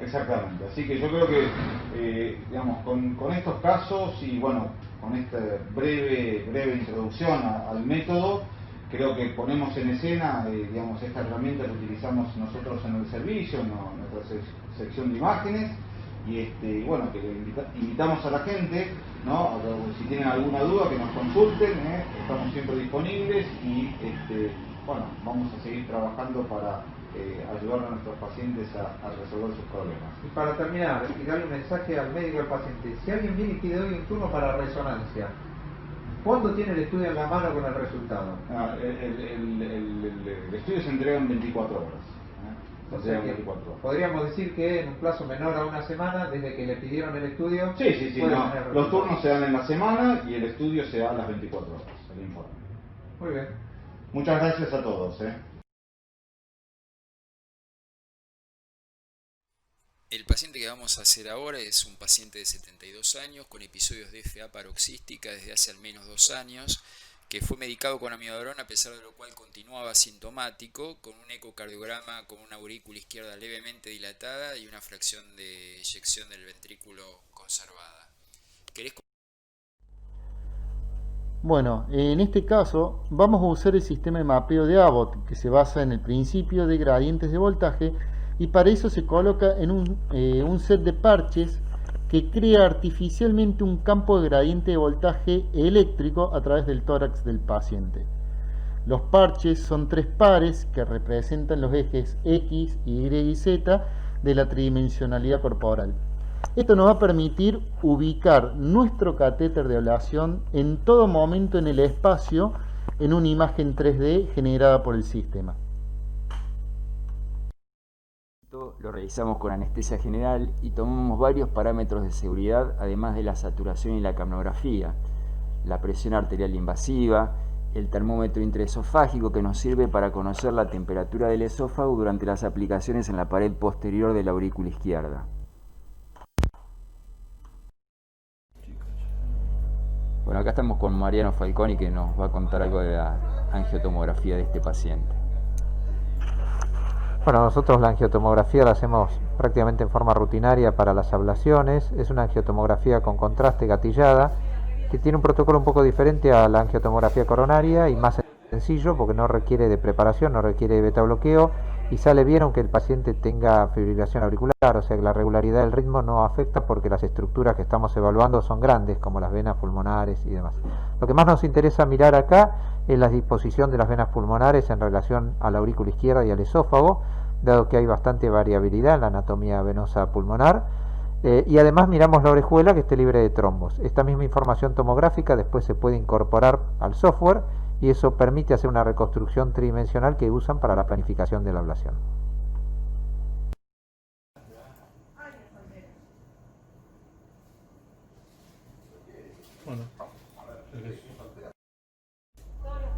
Exactamente, así que yo creo que digamos, con estos casos y bueno, con esta breve introducción al método, creo que ponemos en escena digamos, esta herramienta que utilizamos nosotros en el servicio, en nuestra sección de imágenes, y bueno, que invitamos a la gente, ¿no? Si tienen alguna duda, que nos consulten, estamos siempre disponibles, y bueno, vamos a seguir trabajando para ayudar a nuestros pacientes a resolver sus problemas. Y para terminar, y darle un mensaje al médico y al paciente: si alguien viene y pide hoy un turno para resonancia, ¿cuándo tiene el estudio en la mano con el resultado? El estudio se entrega en 24 horas. O sea que podríamos decir que en un plazo menor a una semana, desde que le pidieron el estudio. Sí, no, los turnos se dan en la semana y el estudio se da a las 24 horas, el informe. Muy bien. Muchas gracias a todos. El paciente que vamos a hacer ahora es un paciente de 72 años con episodios de FA paroxística desde hace al menos 2 años, que fue medicado con amiodarona, a pesar de lo cual continuaba asintomático, con un ecocardiograma con una aurícula izquierda levemente dilatada y una fracción de eyección del ventrículo conservada. ¿Querés? Bueno, en este caso vamos a usar el sistema de mapeo de Abbott, que se basa en el principio de gradientes de voltaje, y para eso se coloca en un set de parches que crea artificialmente un campo de gradiente de voltaje eléctrico a través del tórax del paciente. Los parches son 3 pares que representan los ejes X, Y y Z de la tridimensionalidad corporal. Esto nos va a permitir ubicar nuestro catéter de ablación en todo momento en el espacio en una imagen 3D generada por el sistema. Lo realizamos con anestesia general y tomamos varios parámetros de seguridad, además de la saturación y la capnografía. la presión arterial invasiva, el termómetro intraesofágico que nos sirve para conocer la temperatura del esófago durante las aplicaciones en la pared posterior de la aurícula izquierda. Bueno, acá estamos con Mariano Falconi, que nos va a contar algo de la angiotomografía de este paciente. Bueno, nosotros la angiotomografía la hacemos prácticamente en forma rutinaria para las ablaciones. Es una angiotomografía con contraste gatillada, que tiene un protocolo un poco diferente a la angiotomografía coronaria y más sencillo porque no requiere de preparación, no requiere de beta bloqueo y sale bien aunque el paciente tenga fibrilación auricular, o sea que la regularidad del ritmo no afecta porque las estructuras que estamos evaluando son grandes, como las venas pulmonares y demás. Lo que más nos interesa mirar acá es la disposición de las venas pulmonares en relación a la aurícula izquierda y al esófago, dado que hay bastante variabilidad en la anatomía venosa pulmonar. Y además miramos la orejuela que esté libre de trombos. Esta misma información tomográfica después se puede incorporar al software y eso permite hacer una reconstrucción tridimensional que usan para la planificación de la ablación.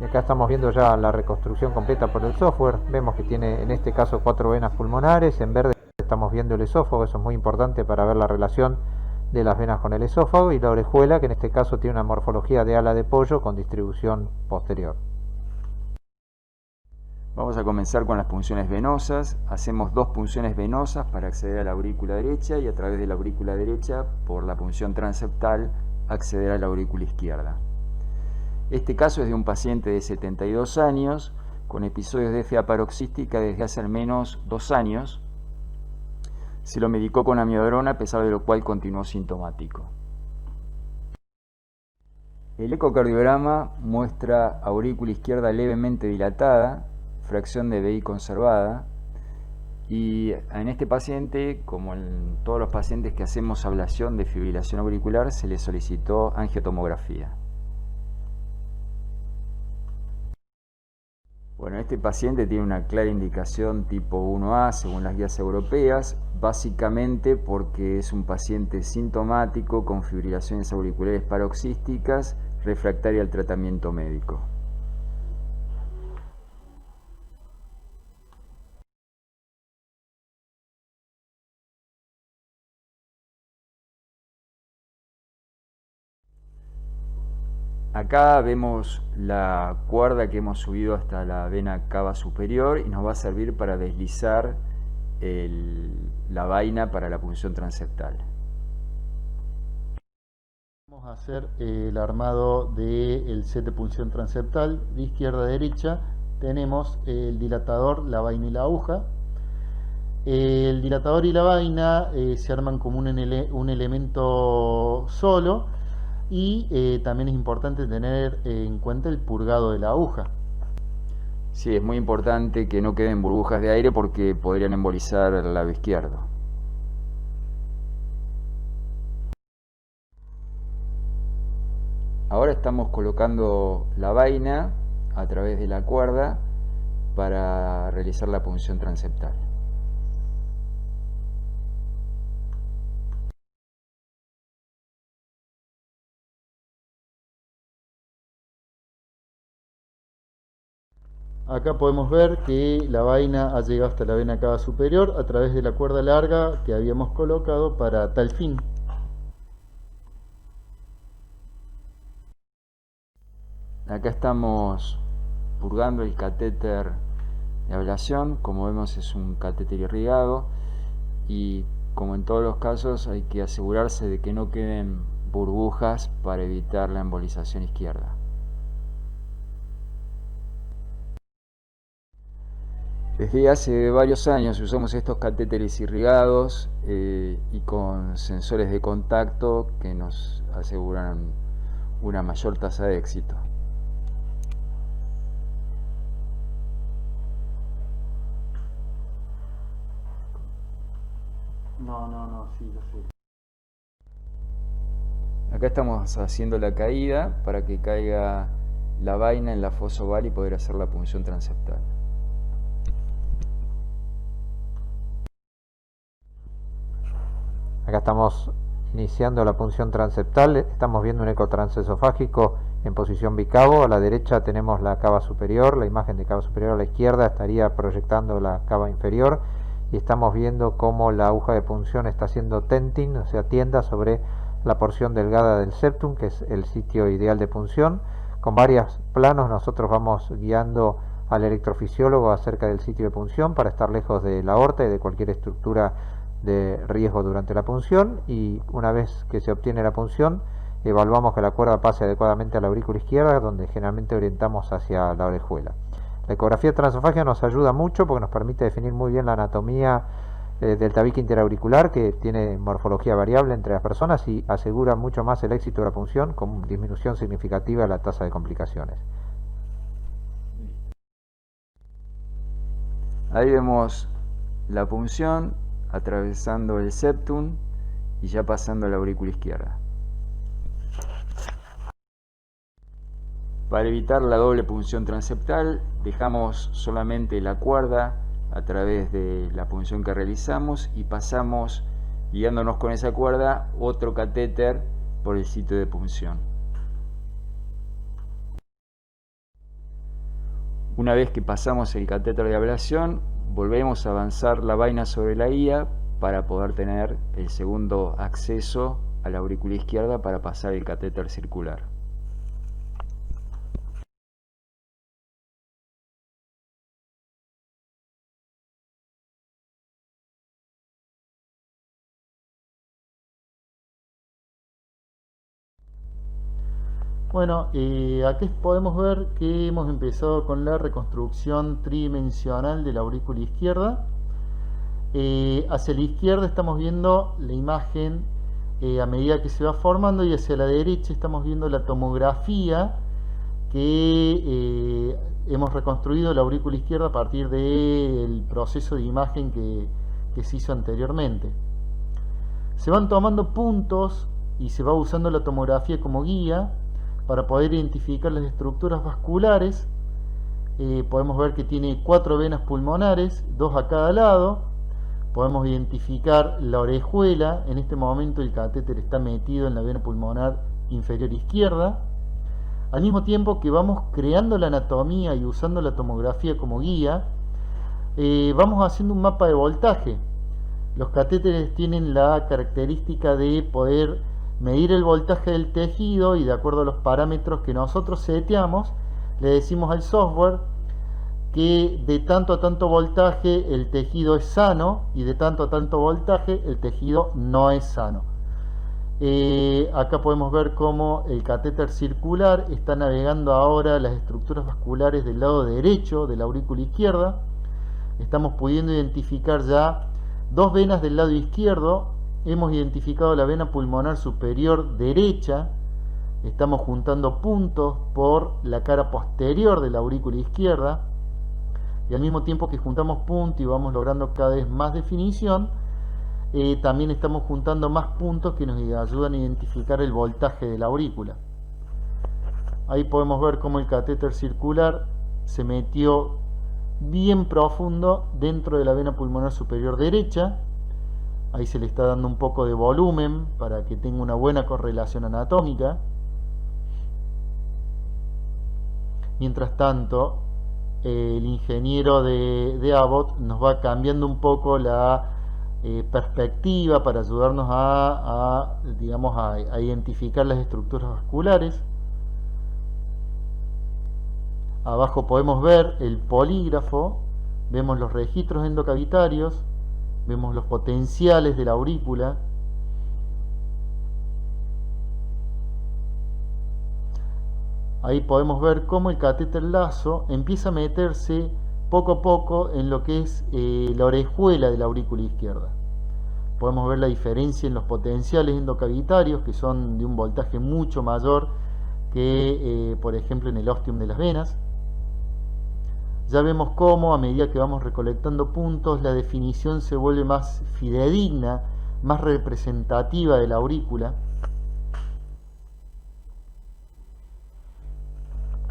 Y acá estamos viendo ya la reconstrucción completa por el software. Vemos que tiene en este caso 4 venas pulmonares. En verde estamos viendo el esófago, eso es muy importante para ver la relación de las venas con el esófago, y la orejuela, que en este caso tiene una morfología de ala de pollo con distribución posterior. Vamos a comenzar con las punciones venosas. Hacemos 2 punciones venosas para acceder a la aurícula derecha y a través de la aurícula derecha, por la punción transeptal, acceder a la aurícula izquierda. Este caso es de un paciente de 72 años con episodios de FA paroxística desde hace al menos 2 años. Se lo medicó con amiodarona, a pesar de lo cual continuó sintomático. El ecocardiograma muestra aurícula izquierda levemente dilatada, fracción de BI conservada, y en este paciente, como en todos los pacientes que hacemos ablación de fibrilación auricular, se le solicitó angiotomografía. Bueno, este paciente tiene una clara indicación tipo 1A según las guías europeas, básicamente porque es un paciente sintomático con fibrilaciones auriculares paroxísticas refractaria al tratamiento médico. Acá vemos la cuerda que hemos subido hasta la vena cava superior y nos va a servir para deslizar la vaina para la punción transeptal. Vamos a hacer el armado del set de punción transeptal. De izquierda a derecha tenemos el dilatador, la vaina y la aguja. El dilatador y la vaina se arman como un elemento solo. Y también es importante tener en cuenta el purgado de la aguja. Sí, es muy importante que no queden burbujas de aire porque podrían embolizar el labio izquierdo. Ahora estamos colocando la vaina a través de la cuerda para realizar la punción transeptal. Acá podemos ver que la vaina ha llegado hasta la vena cava superior a través de la cuerda larga que habíamos colocado para tal fin. Acá estamos purgando el catéter de ablación. Como vemos, es un catéter irrigado y, como en todos los casos, hay que asegurarse de que no queden burbujas para evitar la embolización izquierda. Desde hace varios años usamos estos catéteres irrigados y con sensores de contacto que nos aseguran una mayor tasa de éxito. No, sí, lo sé. Acá estamos haciendo la caída para que caiga la vaina en la fosa oval y poder hacer la punción transeptal. Acá estamos iniciando la punción transeptal, estamos viendo un eco transesofágico en posición bicavo. A la derecha tenemos la cava superior, la imagen de cava superior. A la izquierda estaría proyectando la cava inferior, y estamos viendo cómo la aguja de punción está haciendo tenting, o sea, tienda sobre la porción delgada del septum, que es el sitio ideal de punción. Con varios planos nosotros vamos guiando al electrofisiólogo acerca del sitio de punción para estar lejos de la aorta y de cualquier estructura de riesgo durante la punción, y una vez que se obtiene la punción evaluamos que la cuerda pase adecuadamente a la aurícula izquierda, donde generalmente orientamos hacia la orejuela. La ecografía transesofágica nos ayuda mucho porque nos permite definir muy bien la anatomía del tabique interauricular, que tiene morfología variable entre las personas, y asegura mucho más el éxito de la punción con disminución significativa de la tasa de complicaciones. Ahí vemos la punción atravesando el septum y ya pasando a la aurícula izquierda. Para evitar la doble punción transeptal, dejamos solamente la cuerda a través de la punción que realizamos y pasamos, guiándonos con esa cuerda, otro catéter por el sitio de punción. Una vez que pasamos el catéter de ablación, volvemos a avanzar la vaina sobre la guía para poder tener el segundo acceso a la aurícula izquierda para pasar el catéter circular. Bueno, aquí podemos ver que hemos empezado con la reconstrucción tridimensional de la aurícula izquierda. Hacia la izquierda estamos viendo la imagen a medida que se va formando, y hacia la derecha estamos viendo la tomografía que hemos reconstruido la aurícula izquierda a partir del proceso de imagen que se hizo anteriormente. Se van tomando puntos y se va usando la tomografía como guía para poder identificar las estructuras vasculares. Podemos ver que tiene 4 venas pulmonares, 2 a cada lado. Podemos identificar la orejuela. En este momento el catéter está metido en la vena pulmonar inferior izquierda. Al mismo tiempo que vamos creando la anatomía y usando la tomografía como guía, vamos haciendo un mapa de voltaje. Los catéteres tienen la característica de poder medir el voltaje del tejido, y de acuerdo a los parámetros que nosotros seteamos, le decimos al software que de tanto a tanto voltaje el tejido es sano, y de tanto a tanto voltaje el tejido no es sano. Acá podemos ver cómo el catéter circular está navegando ahora las estructuras vasculares del lado derecho de la aurícula izquierda. Estamos pudiendo identificar ya 2 venas del lado izquierdo. Hemos identificado la vena pulmonar superior derecha. Estamos juntando puntos por la cara posterior de la aurícula izquierda, y al mismo tiempo que juntamos puntos y vamos logrando cada vez más definición, también estamos juntando más puntos que nos ayudan a identificar el voltaje de la aurícula. Ahí podemos ver cómo el catéter circular se metió bien profundo dentro de la vena pulmonar superior derecha. Ahí se le está dando un poco de volumen para que tenga una buena correlación anatómica. Mientras tanto, el ingeniero de Abbott nos va cambiando un poco la perspectiva para ayudarnos digamos, a identificar las estructuras vasculares. Abajo podemos ver el polígrafo, vemos los registros endocavitarios, vemos los potenciales de la aurícula. Ahí podemos ver cómo el catéter lazo empieza a meterse poco a poco en lo que es la orejuela de la aurícula izquierda. Podemos ver la diferencia en los potenciales endocavitarios, que son de un voltaje mucho mayor que, por ejemplo, en el ostium de las venas. Ya vemos cómo a medida que vamos recolectando puntos, la definición se vuelve más fidedigna, más representativa de la aurícula.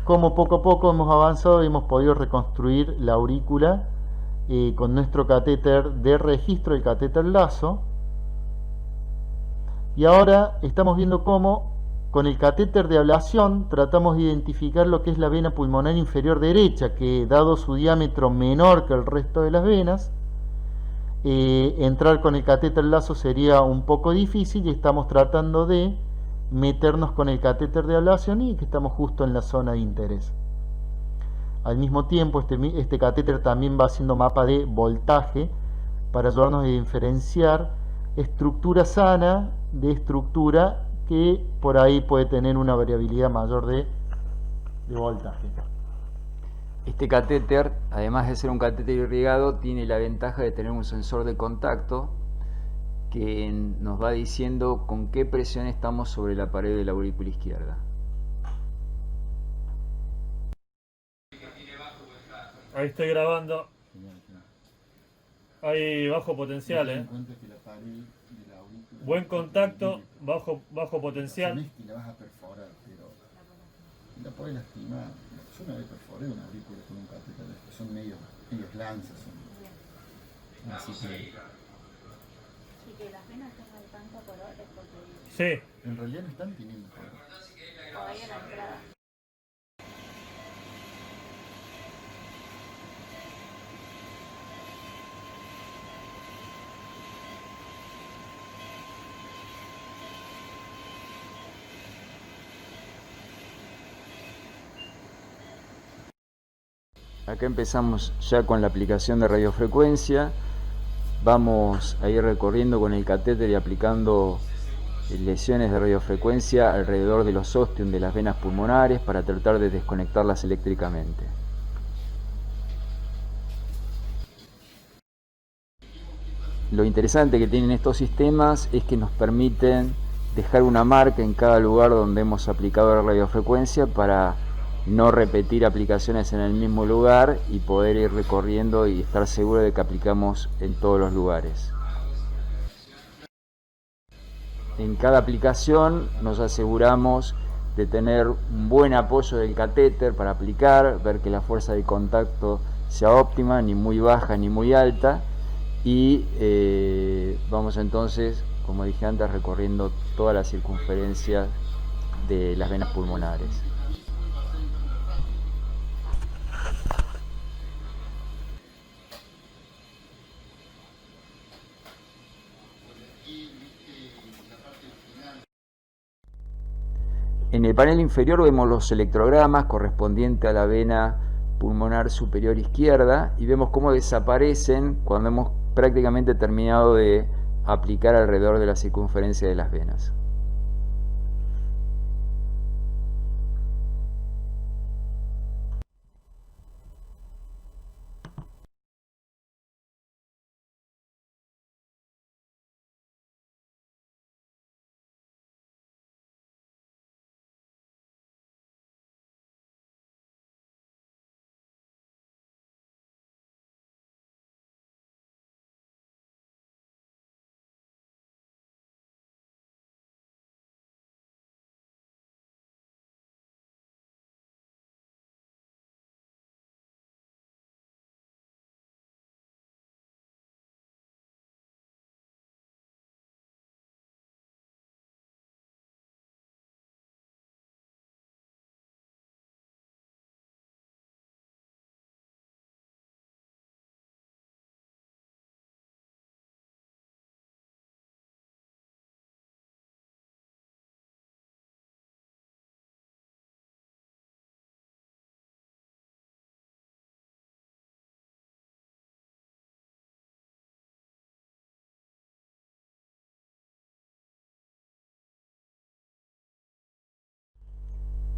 Como poco a poco hemos avanzado y hemos podido reconstruir la aurícula con nuestro catéter de registro, el catéter lazo. Y ahora estamos viendo cómo Con el catéter de ablación tratamos de identificar lo que es la vena pulmonar inferior derecha, que dado su diámetro menor que el resto de las venas, entrar con el catéter lazo sería un poco difícil y estamos tratando de meternos con el catéter de ablación y que estamos justo en la zona de interés. Al mismo tiempo, este catéter también va haciendo mapa de voltaje para ayudarnos a diferenciar estructura sana de estructura que por ahí puede tener una variabilidad mayor de voltaje. Este catéter, además de ser un catéter irrigado, tiene la ventaja de tener un sensor de contacto que nos va diciendo con qué presión estamos sobre la pared de la aurícula izquierda. Ahí estoy grabando. Hay bajo potencial, Buen contacto, bajo potencial. No es que la vas a perforar, pero la puedes lastimar. Yo una vez perforé una aurícula con un catéter de estos, son medios lanzas. Así que... Y que las venas tengan tanto color es porque Sí. En realidad no están teniendo color. todavía la entrada. Acá empezamos ya con la aplicación de radiofrecuencia. Vamos a ir recorriendo con el catéter y aplicando lesiones de radiofrecuencia alrededor de los ostium de las venas pulmonares para tratar de desconectarlas eléctricamente. Lo interesante que tienen estos sistemas es que nos permiten dejar una marca en cada lugar donde hemos aplicado la radiofrecuencia para no repetir aplicaciones en el mismo lugar y poder ir recorriendo y estar seguro de que aplicamos en todos los lugares. En cada aplicación nos aseguramos de tener un buen apoyo del catéter para aplicar, ver que la fuerza de contacto sea óptima, ni muy baja ni muy alta, y vamos entonces, como dije antes, recorriendo toda la circunferencia de las venas pulmonares. En el panel inferior vemos los electrogramas correspondientes a la vena pulmonar superior izquierda y vemos cómo desaparecen cuando hemos prácticamente terminado de aplicar alrededor de la circunferencia de las venas.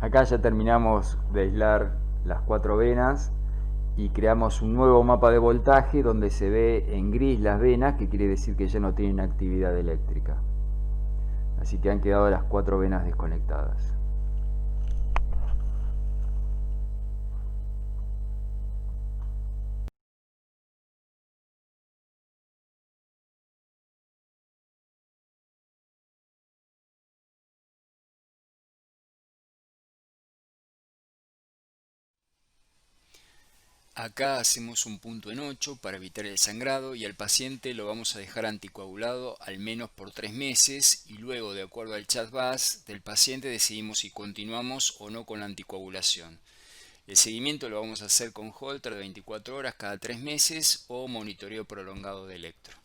Acá ya terminamos de aislar las 4 venas y creamos un nuevo mapa de voltaje donde se ve en gris las venas, que quiere decir que ya no tienen actividad eléctrica. Así que han quedado las 4 venas desconectadas. Acá hacemos un punto en 8 para evitar el sangrado y al paciente lo vamos a dejar anticoagulado al menos por 3 meses y luego, de acuerdo al chat-bus del paciente, decidimos si continuamos o no con la anticoagulación. El seguimiento lo vamos a hacer con Holter de 24 horas cada 3 meses o monitoreo prolongado de electro.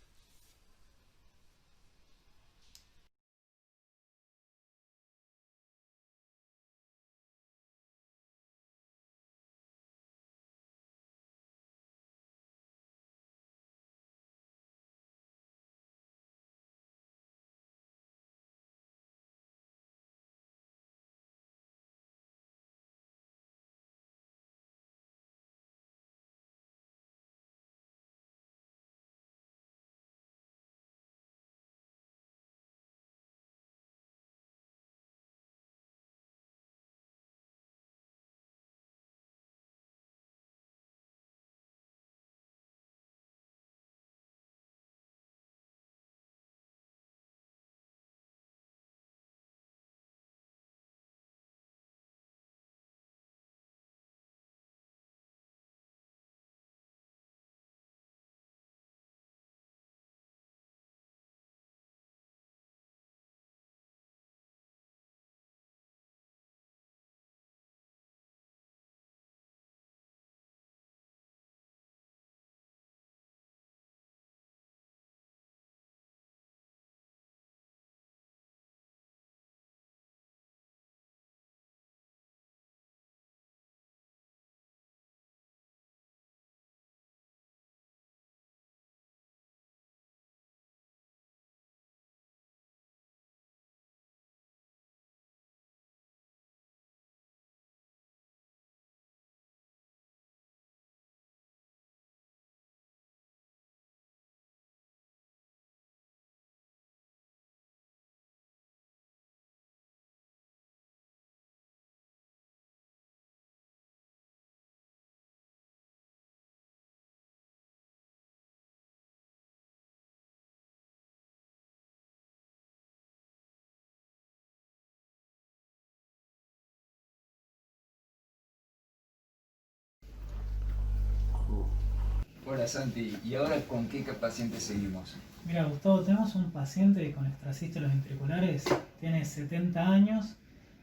Hola Santi, ¿y ahora con qué paciente seguimos? Mira, Gustavo, tenemos un paciente con extrasístoles ventriculares, tiene 70 años,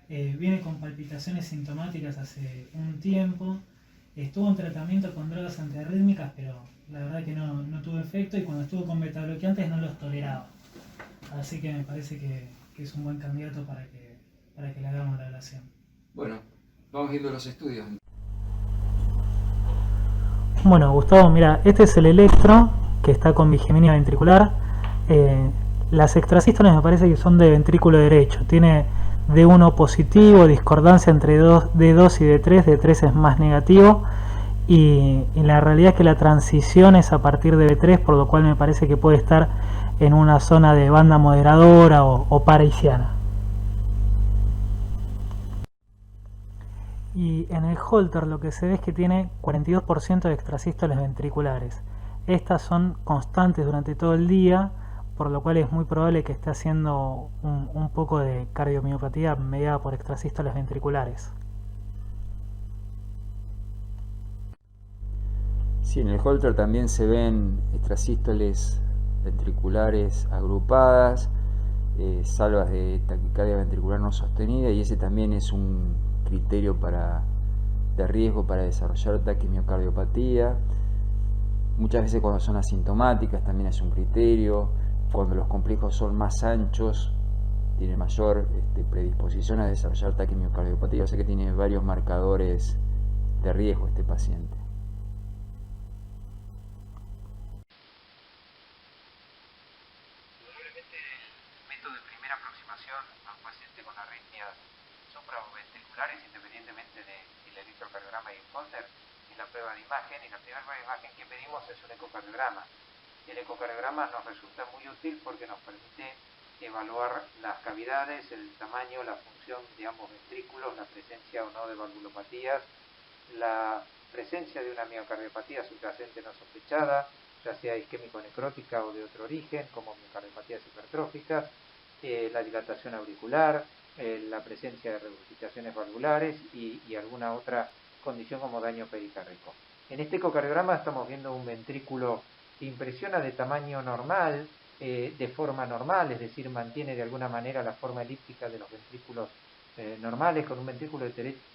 viene con palpitaciones sintomáticas hace un tiempo, estuvo en tratamiento con drogas antiarrítmicas, pero la verdad que no tuvo efecto y cuando estuvo con betabloqueantes no los toleraba. Así que me parece que es un buen candidato para que le hagamos la ablación. Bueno, vamos viendo los estudios. Bueno, Gustavo, mira, este es el electro que está con bigeminia ventricular. Las extrasístoles me parece que son de ventrículo derecho. Tiene D1 positivo, discordancia entre D2 y D3. D3 es más negativo. Y la realidad es que la transición es a partir de B3, por lo cual me parece que puede estar en una zona de banda moderadora o paraisiana. Y en el Holter lo que se ve es que tiene 42% de extrasístoles ventriculares. Estas son constantes durante todo el día, por lo cual es muy probable que esté haciendo un poco de cardiomiopatía mediada por extrasístoles ventriculares. Sí, en el Holter también se ven extrasístoles ventriculares agrupadas, salvas de taquicardia ventricular no sostenida, y ese también es un criterio de riesgo para desarrollar taquimiocardiopatía. Muchas veces cuando son asintomáticas también es un criterio. Cuando los complejos son más anchos tiene mayor predisposición a desarrollar taquimiocardiopatía, o sea que tiene varios marcadores de riesgo este paciente. Probablemente el método de primera aproximación a un paciente con arritmias supraventriculares, independientemente del electrocardiograma y el Holter, es la prueba de imagen, y la primera prueba de imagen que pedimos es un ecocardiograma. El ecocardiograma nos resulta muy útil porque nos permite evaluar las cavidades, el tamaño, la función de ambos ventrículos, la presencia o no de valvulopatías, la presencia de una miocardiopatía subyacente no sospechada, ya sea isquémico-necrótica o de otro origen, como miocardiopatías hipertróficas, la dilatación auricular, la presencia de regurgitaciones valvulares y alguna otra condición como daño pericárdico. En este ecocardiograma estamos viendo un ventrículo que impresiona de tamaño normal, de forma normal, es decir, mantiene de alguna manera la forma elíptica de los ventrículos normales, con un ventrículo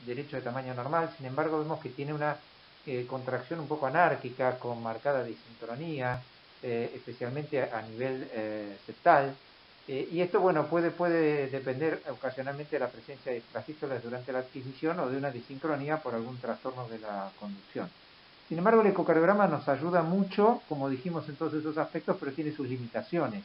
derecho de tamaño normal. Sin embargo, vemos que tiene una contracción un poco anárquica, con marcada disincronía, especialmente a nivel septal. Y esto, bueno, puede depender ocasionalmente de la presencia de extrasístoles durante la adquisición o de una disincronía por algún trastorno de la conducción. Sin embargo, el ecocardiograma nos ayuda mucho, como dijimos, en todos esos aspectos, pero tiene sus limitaciones.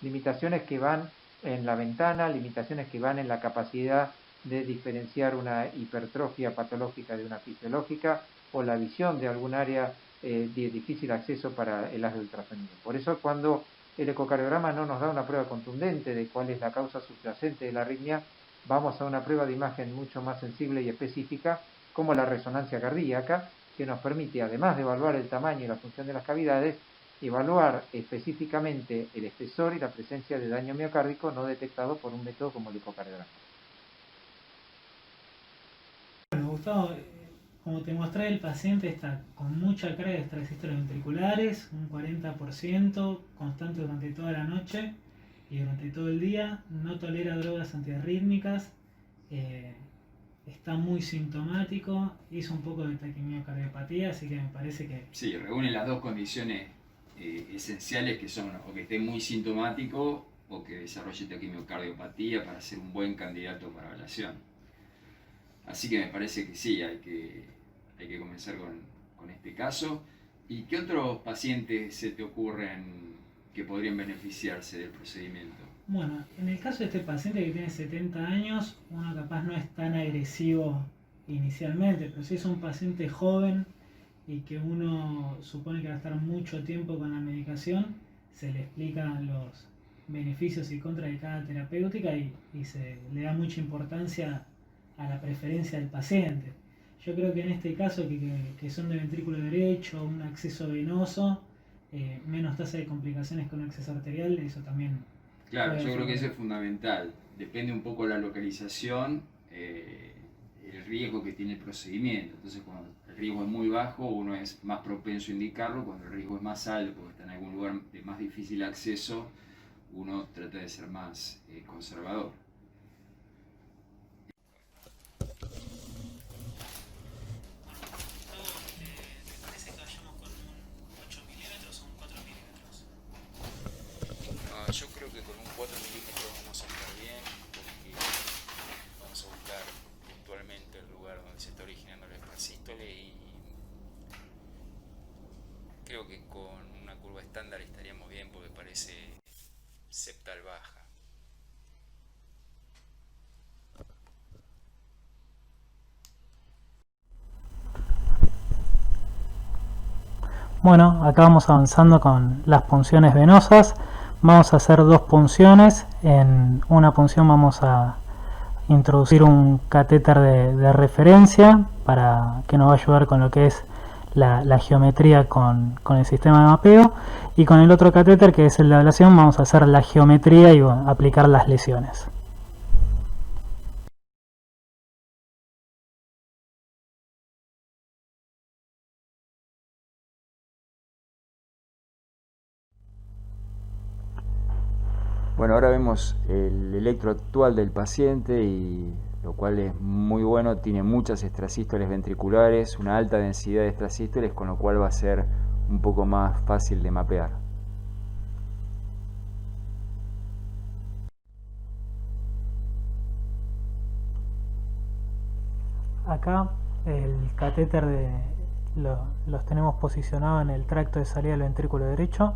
Limitaciones que van en la ventana, limitaciones que van en la capacidad de diferenciar una hipertrofia patológica de una fisiológica o la visión de algún área de difícil acceso para el haz de ultrasonido. Por eso, cuando el ecocardiograma no nos da una prueba contundente de cuál es la causa subyacente de la arritmia, vamos a una prueba de imagen mucho más sensible y específica, como la resonancia cardíaca, que nos permite, además de evaluar el tamaño y la función de las cavidades, evaluar específicamente el espesor y la presencia de daño miocárdico no detectado por un método como el ecocardiograma. Bueno, Gustavo, como te mostré, el paciente está con mucha carga de extrasístoles ventriculares, un 40% constante durante toda la noche y durante todo el día, no tolera drogas antiarrítmicas, está muy sintomático, hizo un poco de taquimiocardiopatía, así que me parece que... Sí, reúne las dos condiciones esenciales, que son o que esté muy sintomático o que desarrolle taquimiocardiopatía para ser un buen candidato para ablación. Así que me parece que sí, hay que comenzar con este caso. ¿Y qué otros pacientes se te ocurren que podrían beneficiarse del procedimiento? Bueno, en el caso de este paciente que tiene 70 años, uno capaz no es tan agresivo inicialmente, pero si es un paciente joven y que uno supone que va a estar mucho tiempo con la medicación, se le explican los beneficios y contras de cada terapéutica y se le da mucha importancia a la preferencia del paciente. Yo creo que en este caso, que son de ventrículo derecho, un acceso venoso, menos tasa de complicaciones con acceso arterial, eso también... Claro, yo creo que eso es fundamental. Depende un poco de la localización, el riesgo que tiene el procedimiento. Entonces, cuando el riesgo es muy bajo, uno es más propenso a indicarlo. Cuando el riesgo es más alto, porque está en algún lugar de más difícil acceso, uno trata de ser más conservador. Yo creo que con un 4 milímetros vamos a estar bien, porque vamos a buscar puntualmente el lugar donde se está originando el extrasístole y creo que con una curva estándar estaríamos bien porque parece septal baja. Bueno, acá vamos avanzando con las punciones venosas. Vamos a hacer dos punciones. En una punción vamos a introducir un catéter de referencia para que nos va a ayudar con lo que es la geometría con el sistema de mapeo, y con el otro catéter, que es el de ablación, vamos a hacer la geometría y aplicar las lesiones. Bueno, ahora vemos el electro actual del paciente, y lo cual es muy bueno. Tiene muchas extrasístoles ventriculares, una alta densidad de extrasístoles, con lo cual va a ser un poco más fácil de mapear. Acá el catéter los tenemos posicionados en el tracto de salida del ventrículo derecho.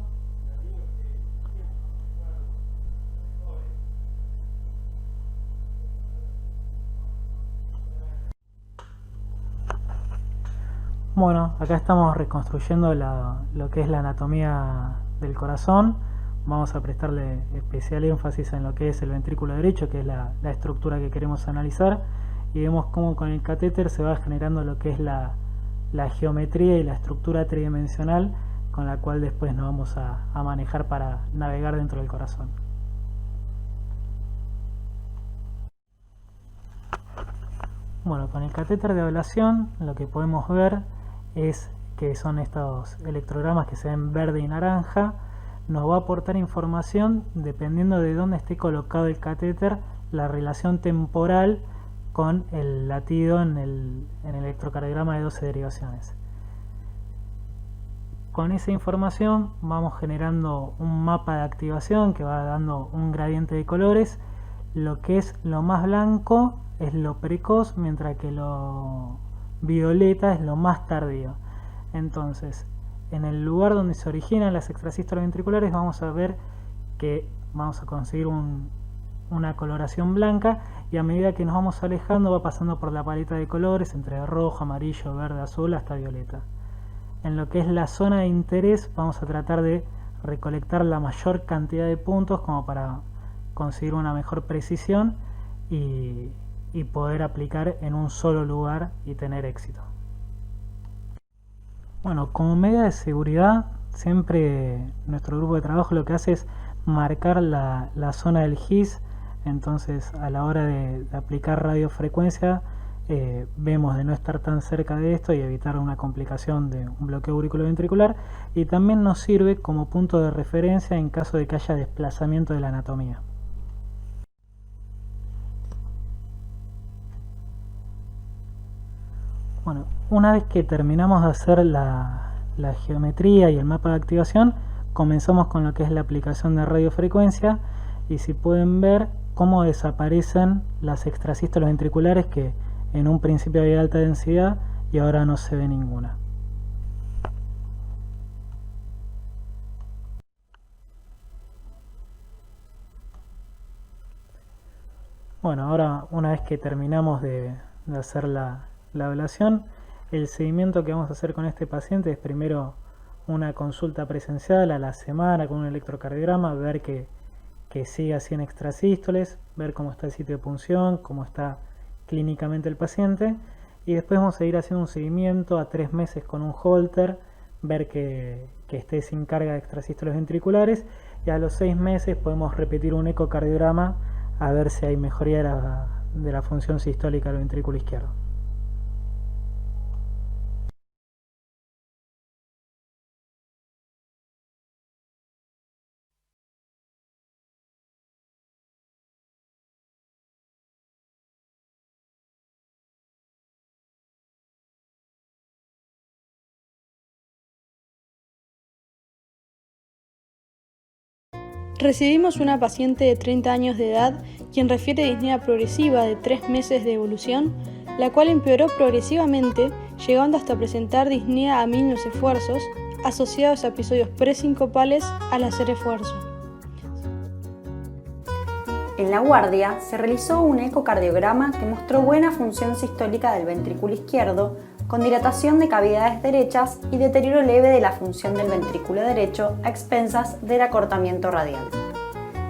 Bueno, acá estamos reconstruyendo lo que es la anatomía del corazón. Vamos a prestarle especial énfasis en lo que es el ventrículo derecho, que es la estructura que queremos analizar, y vemos cómo con el catéter se va generando lo que es la geometría y la estructura tridimensional con la cual después nos vamos a manejar para navegar dentro del corazón. Bueno, con el catéter de ablación lo que podemos ver es que son estos electrogramas que se ven verde y naranja, nos va a aportar información dependiendo de dónde esté colocado el catéter, la relación temporal con el latido en el electrocardiograma de 12 derivaciones. Con esa información vamos generando un mapa de activación que va dando un gradiente de colores. Lo que es lo más blanco es lo precoz, mientras que lo violeta es lo más tardío. Entonces, en el lugar donde se originan las extrasístoles ventriculares vamos a ver que vamos a conseguir una coloración blanca, y a medida que nos vamos alejando va pasando por la paleta de colores entre rojo, amarillo, verde, azul hasta violeta. En lo que es la zona de interés vamos a tratar de recolectar la mayor cantidad de puntos como para conseguir una mejor precisión y poder aplicar en un solo lugar y tener éxito. Bueno, como medida de seguridad, siempre nuestro grupo de trabajo lo que hace es marcar la zona del GIS. Entonces, a la hora de aplicar radiofrecuencia, vemos de no estar tan cerca de esto y evitar una complicación de un bloqueo auriculoventricular, y también nos sirve como punto de referencia en caso de que haya desplazamiento de la anatomía. Bueno, una vez que terminamos de hacer la geometría y el mapa de activación, comenzamos con lo que es la aplicación de radiofrecuencia, y si pueden ver cómo desaparecen las extrasístoles ventriculares que en un principio había alta densidad y ahora no se ve ninguna. Bueno, ahora una vez que terminamos de hacer la ablación, el seguimiento que vamos a hacer con este paciente es primero una consulta presencial a la semana con un electrocardiograma, ver que siga 100 extrasístoles, ver cómo está el sitio de punción, cómo está clínicamente el paciente, y después vamos a ir haciendo un seguimiento a 3 meses con un Holter, ver que esté sin carga de extrasístoles ventriculares, y a los 6 meses podemos repetir un ecocardiograma a ver si hay mejoría de la función sistólica del ventrículo izquierdo. Recibimos una paciente de 30 años de edad quien refiere disnea progresiva de 3 meses de evolución, la cual empeoró progresivamente, llegando hasta presentar disnea a mínimos esfuerzos, asociados a episodios presincopales al hacer esfuerzo. En La Guardia se realizó un ecocardiograma que mostró buena función sistólica del ventrículo izquierdo, con dilatación de cavidades derechas y deterioro leve de la función del ventrículo derecho a expensas del acortamiento radial.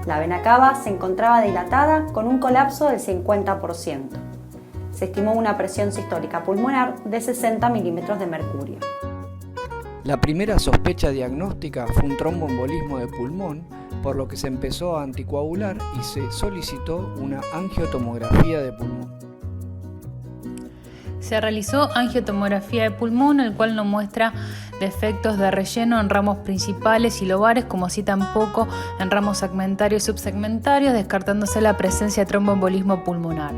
La vena cava se encontraba dilatada con un colapso del 50%. Se estimó una presión sistólica pulmonar de 60 milímetros de mercurio. La primera sospecha diagnóstica fue un tromboembolismo de pulmón, por lo que se empezó a anticoagular y se solicitó una angiotomografía de pulmón. Se realizó angiotomografía de pulmón, el cual no muestra defectos de relleno en ramos principales y lobares, como así tampoco en ramos segmentarios y subsegmentarios, descartándose la presencia de tromboembolismo pulmonar.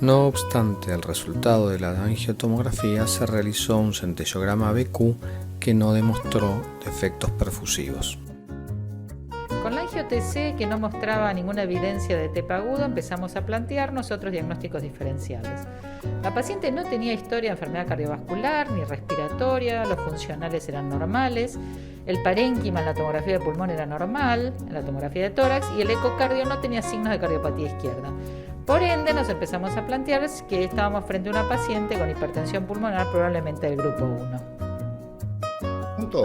No obstante, al resultado de la angiotomografía se realizó un centellograma BQ que no demostró defectos perfusivos. Con la angio-TC, que no mostraba ninguna evidencia de TEP agudo, empezamos a plantearnos otros diagnósticos diferenciales. La paciente no tenía historia de enfermedad cardiovascular ni respiratoria, los funcionales eran normales, el parénquima en la tomografía de pulmón era normal, en la tomografía de tórax, y el ecocardio no tenía signos de cardiopatía izquierda. Por ende, nos empezamos a plantear que estábamos frente a una paciente con hipertensión pulmonar, probablemente del grupo 1.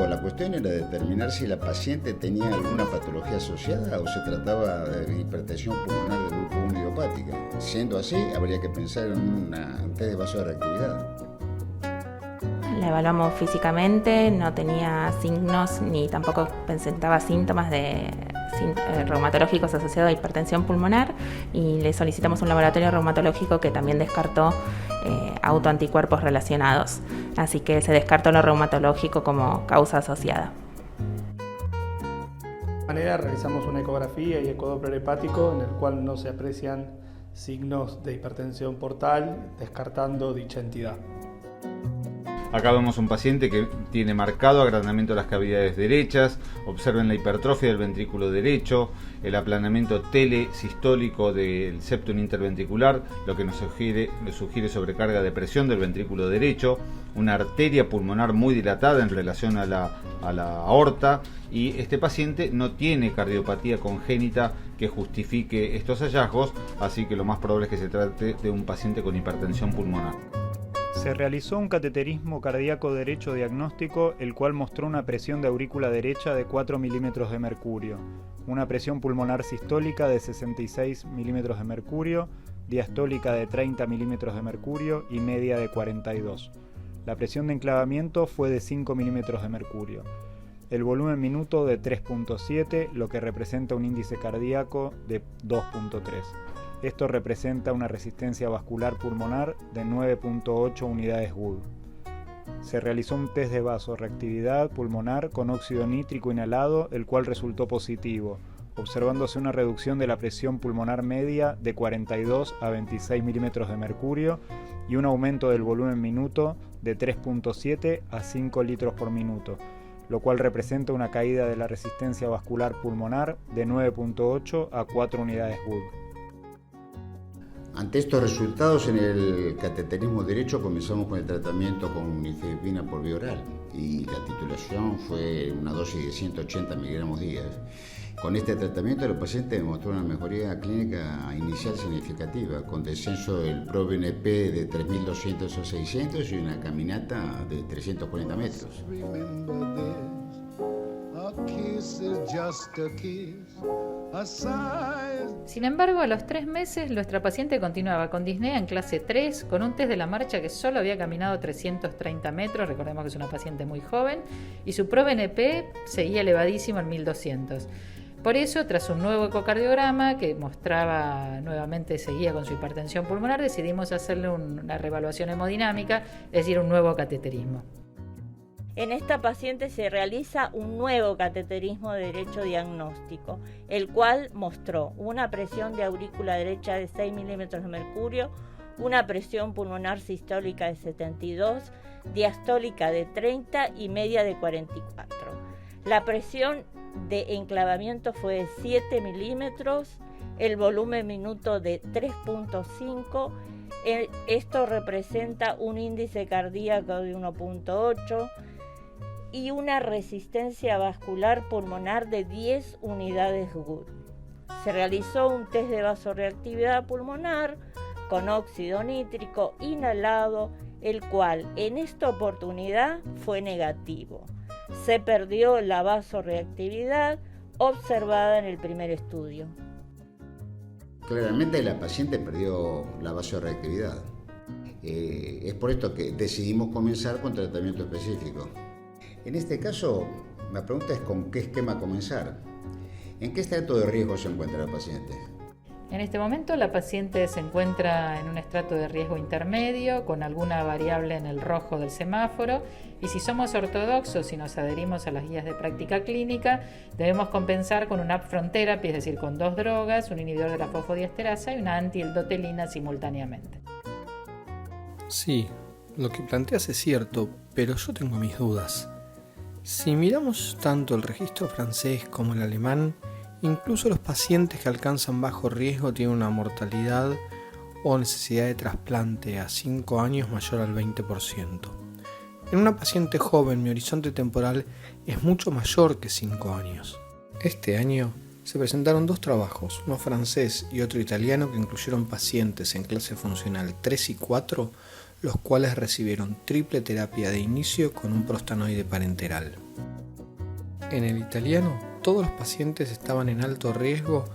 La cuestión era determinar si la paciente tenía alguna patología asociada o se trataba de hipertensión pulmonar del grupo 1 idiopática. Siendo así, habría que pensar en un test de vasoreactividad. La evaluamos físicamente, no tenía signos ni tampoco presentaba síntomas de reumatológicos asociados a hipertensión pulmonar, y le solicitamos un laboratorio reumatológico que también descartó autoanticuerpos relacionados, así que se descartó lo reumatológico como causa asociada. De manera realizamos una ecografía y ecodoppler hepático en el cual no se aprecian signos de hipertensión portal, descartando dicha entidad. Acá vemos un paciente que tiene marcado agrandamiento de las cavidades derechas. Observen la hipertrofia del ventrículo derecho, el aplanamiento telesistólico del septum interventricular, lo que nos sugiere sobrecarga de presión del ventrículo derecho, una arteria pulmonar muy dilatada en relación a la aorta, y este paciente no tiene cardiopatía congénita que justifique estos hallazgos, así que lo más probable es que se trate de un paciente con hipertensión pulmonar. Se realizó un cateterismo cardíaco derecho diagnóstico, el cual mostró una presión de aurícula derecha de 4 milímetros de mercurio, una presión pulmonar sistólica de 66 milímetros de mercurio, diastólica de 30 milímetros de mercurio y media de 42. La presión de enclavamiento fue de 5 milímetros de mercurio. El volumen minuto de 3.7, lo que representa un índice cardíaco de 2.3. Esto representa una resistencia vascular pulmonar de 9.8 unidades Wood. Se realizó un test de vasorreactividad pulmonar con óxido nítrico inhalado, el cual resultó positivo, observándose una reducción de la presión pulmonar media de 42 a 26 milímetros de mercurio y un aumento del volumen minuto de 3.7 a 5 litros por minuto, lo cual representa una caída de la resistencia vascular pulmonar de 9.8 a 4 unidades Wood. Ante estos resultados, en el cateterismo derecho comenzamos con el tratamiento con nifedipina por vía oral y la titulación fue una dosis de 180 miligramos día. Con este tratamiento el paciente demostró una mejoría clínica inicial significativa, con descenso del ProBNP de 3.200 a 600 y una caminata de 340 metros. Sin embargo, a los 3 meses nuestra paciente continuaba con disnea en clase 3, con un test de la marcha que solo había caminado 330 metros, recordemos que es una paciente muy joven, y su ProBNP seguía elevadísimo en 1200. Por eso, tras un nuevo ecocardiograma que mostraba nuevamente, seguía con su hipertensión pulmonar, decidimos hacerle una reevaluación hemodinámica, es decir, un nuevo cateterismo. En esta paciente se realiza un nuevo cateterismo derecho diagnóstico, el cual mostró una presión de aurícula derecha de 6 milímetros de mercurio, una presión pulmonar sistólica de 72, diastólica de 30 y media de 44. La presión de enclavamiento fue de 7 milímetros, el volumen minuto de 3.5, esto representa un índice cardíaco de 1.8, y una resistencia vascular pulmonar de 10 unidades Wood. Se realizó un test de vasorreactividad pulmonar con óxido nítrico inhalado, el cual en esta oportunidad fue negativo. Se perdió la vasorreactividad observada en el primer estudio. Claramente la paciente perdió la vasorreactividad. Es por esto que decidimos comenzar con tratamiento específico. En este caso, la pregunta es con qué esquema comenzar. ¿En qué estrato de riesgo se encuentra la paciente? En este momento la paciente se encuentra en un estrato de riesgo intermedio con alguna variable en el rojo del semáforo, y si somos ortodoxos y nos adherimos a las guías de práctica clínica, debemos compensar con una upfront therapy, es decir, con 2 drogas, un inhibidor de la fosfodiesterasa y una antieldotelina simultáneamente. Sí, lo que planteas es cierto, pero yo tengo mis dudas. Si miramos tanto el registro francés como el alemán, incluso los pacientes que alcanzan bajo riesgo tienen una mortalidad o necesidad de trasplante a 5 años mayor al 20%. En una paciente joven, mi horizonte temporal es mucho mayor que 5 años. Este año se presentaron 2 trabajos, uno francés y otro italiano, que incluyeron pacientes en clase funcional 3 y 4, los cuales recibieron triple terapia de inicio con un prostanoide parenteral. En el italiano, todos los pacientes estaban en alto riesgo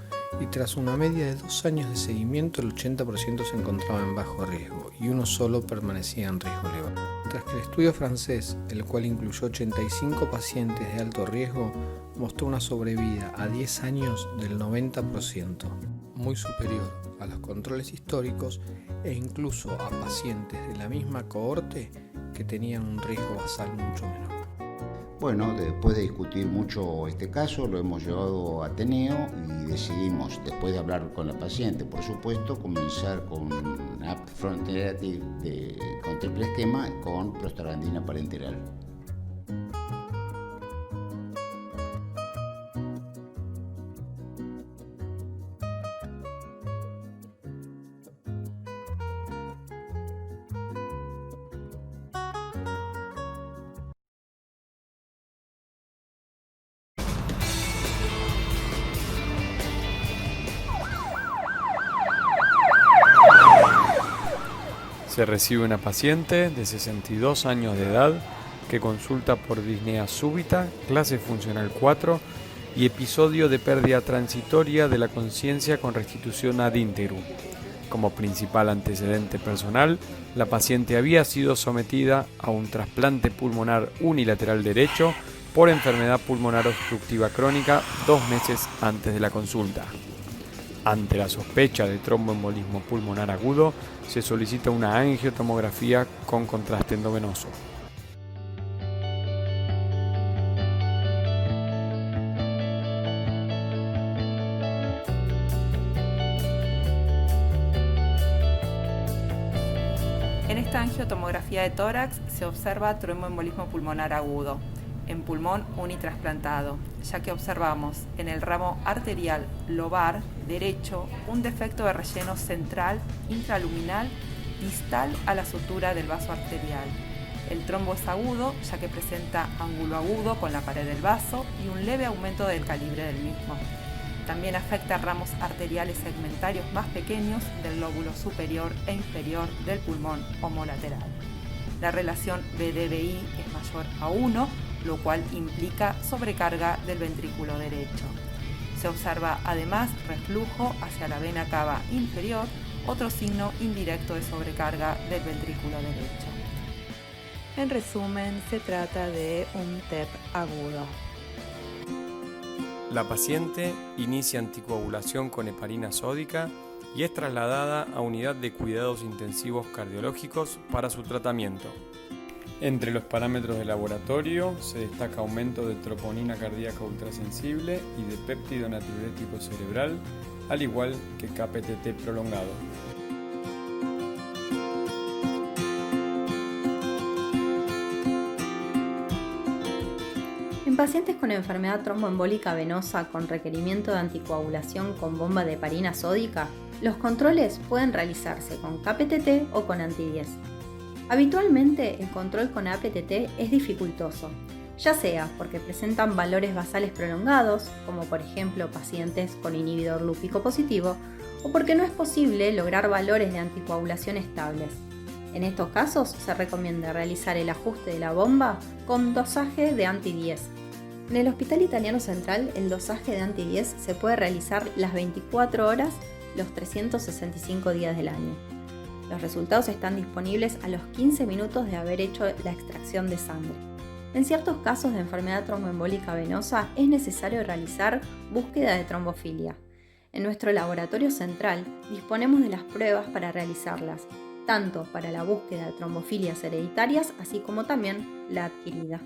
y tras una media de 2 años de seguimiento, el 80% se encontraba en bajo riesgo y uno solo permanecía en riesgo elevado. Mientras que el estudio francés, el cual incluyó 85 pacientes de alto riesgo, mostró una sobrevida a 10 años del 90%, muy superior a los controles históricos e incluso a pacientes de la misma cohorte que tenían un riesgo basal mucho menor. Bueno, después de discutir mucho este caso, lo hemos llevado a Ateneo y decidimos, después de hablar con la paciente, por supuesto, comenzar con una upfront con triple esquema con prostaglandina parenteral. Se recibe una paciente de 62 años de edad que consulta por disnea súbita, clase funcional 4 y episodio de pérdida transitoria de la conciencia con restitución ad integrum. Como principal antecedente personal, la paciente había sido sometida a un trasplante pulmonar unilateral derecho por enfermedad pulmonar obstructiva crónica 2 meses antes de la consulta. Ante la sospecha de tromboembolismo pulmonar agudo, se solicita una angiotomografía con contraste endovenoso. En esta angiotomografía de tórax se observa tromboembolismo pulmonar agudo en pulmón unitrasplantado, ya que observamos en el ramo arterial lobar derecho un defecto de relleno central intraluminal distal a la sutura del vaso arterial. El trombo es agudo, ya que presenta ángulo agudo con la pared del vaso y un leve aumento del calibre del mismo. También afecta ramos arteriales segmentarios más pequeños del lóbulo superior e inferior del pulmón homolateral. La relación BD-BI es mayor a 1, lo cual implica sobrecarga del ventrículo derecho. Se observa además reflujo hacia la vena cava inferior, otro signo indirecto de sobrecarga del ventrículo derecho. En resumen, se trata de un TEP agudo. La paciente inicia anticoagulación con heparina sódica y es trasladada a unidad de cuidados intensivos cardiológicos para su tratamiento. Entre los parámetros de laboratorio se destaca aumento de troponina cardíaca ultrasensible y de péptido natriurético cerebral, al igual que KPTT prolongado. En pacientes con enfermedad tromboembólica venosa con requerimiento de anticoagulación con bomba de heparina sódica, los controles pueden realizarse con KPTT o con anti-10. Habitualmente el control con APTT es dificultoso, ya sea porque presentan valores basales prolongados, como por ejemplo pacientes con inhibidor lúpico positivo, o porque no es posible lograr valores de anticoagulación estables. En estos casos se recomienda realizar el ajuste de la bomba con dosaje de anti-10. En el Hospital Italiano Central el dosaje de anti-10 se puede realizar las 24 horas, los 365 días del año. Los resultados están disponibles a los 15 minutos de haber hecho la extracción de sangre. En ciertos casos de enfermedad tromboembólica venosa es necesario realizar búsqueda de trombofilia. En nuestro laboratorio central disponemos de las pruebas para realizarlas, tanto para la búsqueda de trombofilias hereditarias así como también la adquirida.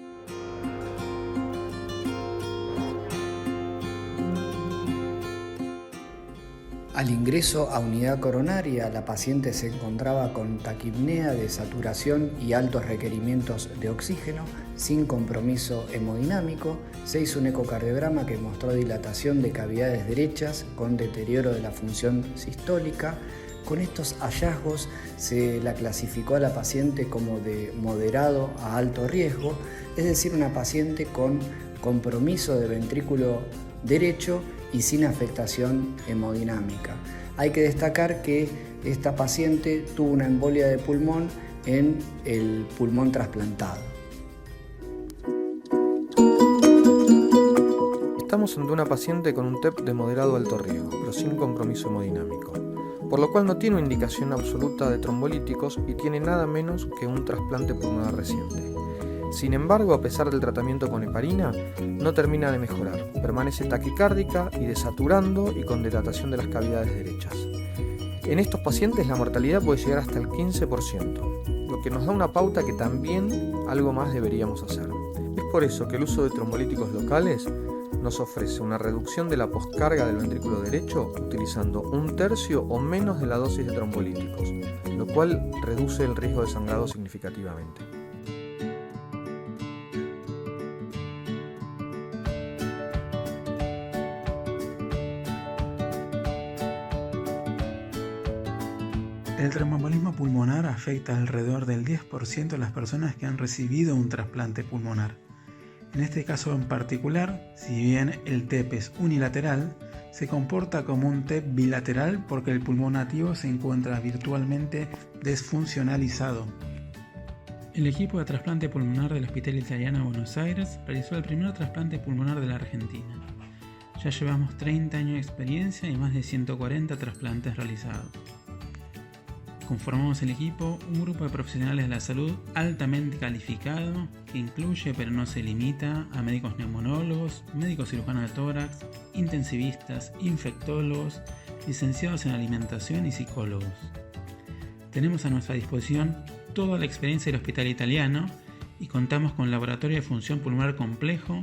Al ingreso a unidad coronaria, la paciente se encontraba con taquipnea de saturación y altos requerimientos de oxígeno, sin compromiso hemodinámico. Se hizo un ecocardiograma que mostró dilatación de cavidades derechas con deterioro de la función sistólica. Con estos hallazgos se la clasificó a la paciente como de moderado a alto riesgo, es decir, una paciente con compromiso de ventrículo derecho y sin afectación hemodinámica. Hay que destacar que esta paciente tuvo una embolia de pulmón en el pulmón trasplantado. Estamos ante una paciente con un TEP de moderado a alto riesgo, pero sin compromiso hemodinámico, por lo cual no tiene una indicación absoluta de trombolíticos y tiene nada menos que un trasplante pulmonar reciente. Sin embargo, a pesar del tratamiento con heparina, no termina de mejorar, permanece taquicárdica y desaturando y con dilatación de las cavidades derechas. En estos pacientes la mortalidad puede llegar hasta el 15%, lo que nos da una pauta que también algo más deberíamos hacer. Es por eso que el uso de trombolíticos locales nos ofrece una reducción de la poscarga del ventrículo derecho utilizando 1/3 o menos de la dosis de trombolíticos, lo cual reduce el riesgo de sangrado significativamente. El tromboembolismo pulmonar afecta alrededor del 10% de las personas que han recibido un trasplante pulmonar. En este caso en particular, si bien el TEP es unilateral, se comporta como un TEP bilateral porque el pulmón nativo se encuentra virtualmente desfuncionalizado. El equipo de trasplante pulmonar del Hospital Italiano de Buenos Aires realizó el primer trasplante pulmonar de la Argentina. Ya llevamos 30 años de experiencia y más de 140 trasplantes realizados. Conformamos el equipo un grupo de profesionales de la salud altamente calificado que incluye pero no se limita a médicos neumonólogos, médicos cirujanos de tórax, intensivistas, infectólogos, licenciados en alimentación y psicólogos. Tenemos a nuestra disposición toda la experiencia del Hospital Italiano y contamos con laboratorio de función pulmonar complejo,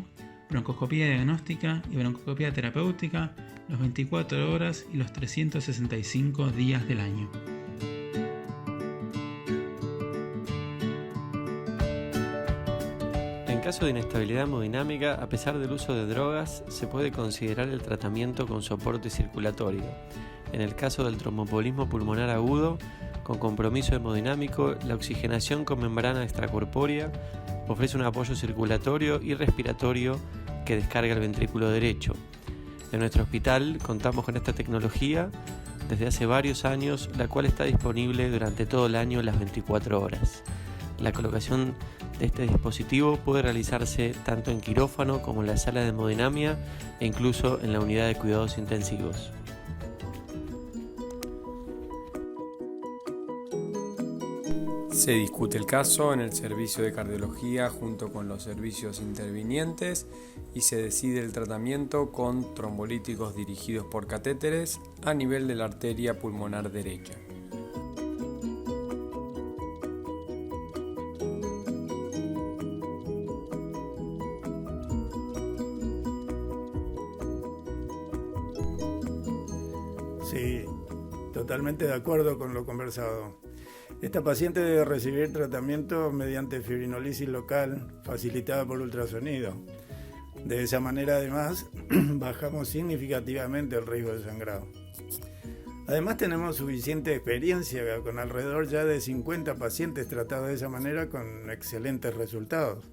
broncoscopía diagnóstica y broncoscopía terapéutica las 24 horas y los 365 días del año. En caso de inestabilidad hemodinámica, a pesar del uso de drogas, se puede considerar el tratamiento con soporte circulatorio. En el caso del tromboembolismo pulmonar agudo, con compromiso hemodinámico, la oxigenación con membrana extracorpórea ofrece un apoyo circulatorio y respiratorio que descarga el ventrículo derecho. En nuestro hospital contamos con esta tecnología desde hace varios años, la cual está disponible durante todo el año las 24 horas. La colocación de este dispositivo puede realizarse tanto en quirófano como en la sala de hemodinamia e incluso en la unidad de cuidados intensivos. Se discute el caso en el servicio de cardiología junto con los servicios intervinientes y se decide el tratamiento con trombolíticos dirigidos por catéteres a nivel de la arteria pulmonar derecha. Sí, totalmente de acuerdo con lo conversado. Esta paciente debe recibir tratamiento mediante fibrinolisis local facilitada por ultrasonido. De esa manera, además, bajamos significativamente el riesgo de sangrado. Además, tenemos suficiente experiencia con alrededor ya de 50 pacientes tratados de esa manera con excelentes resultados.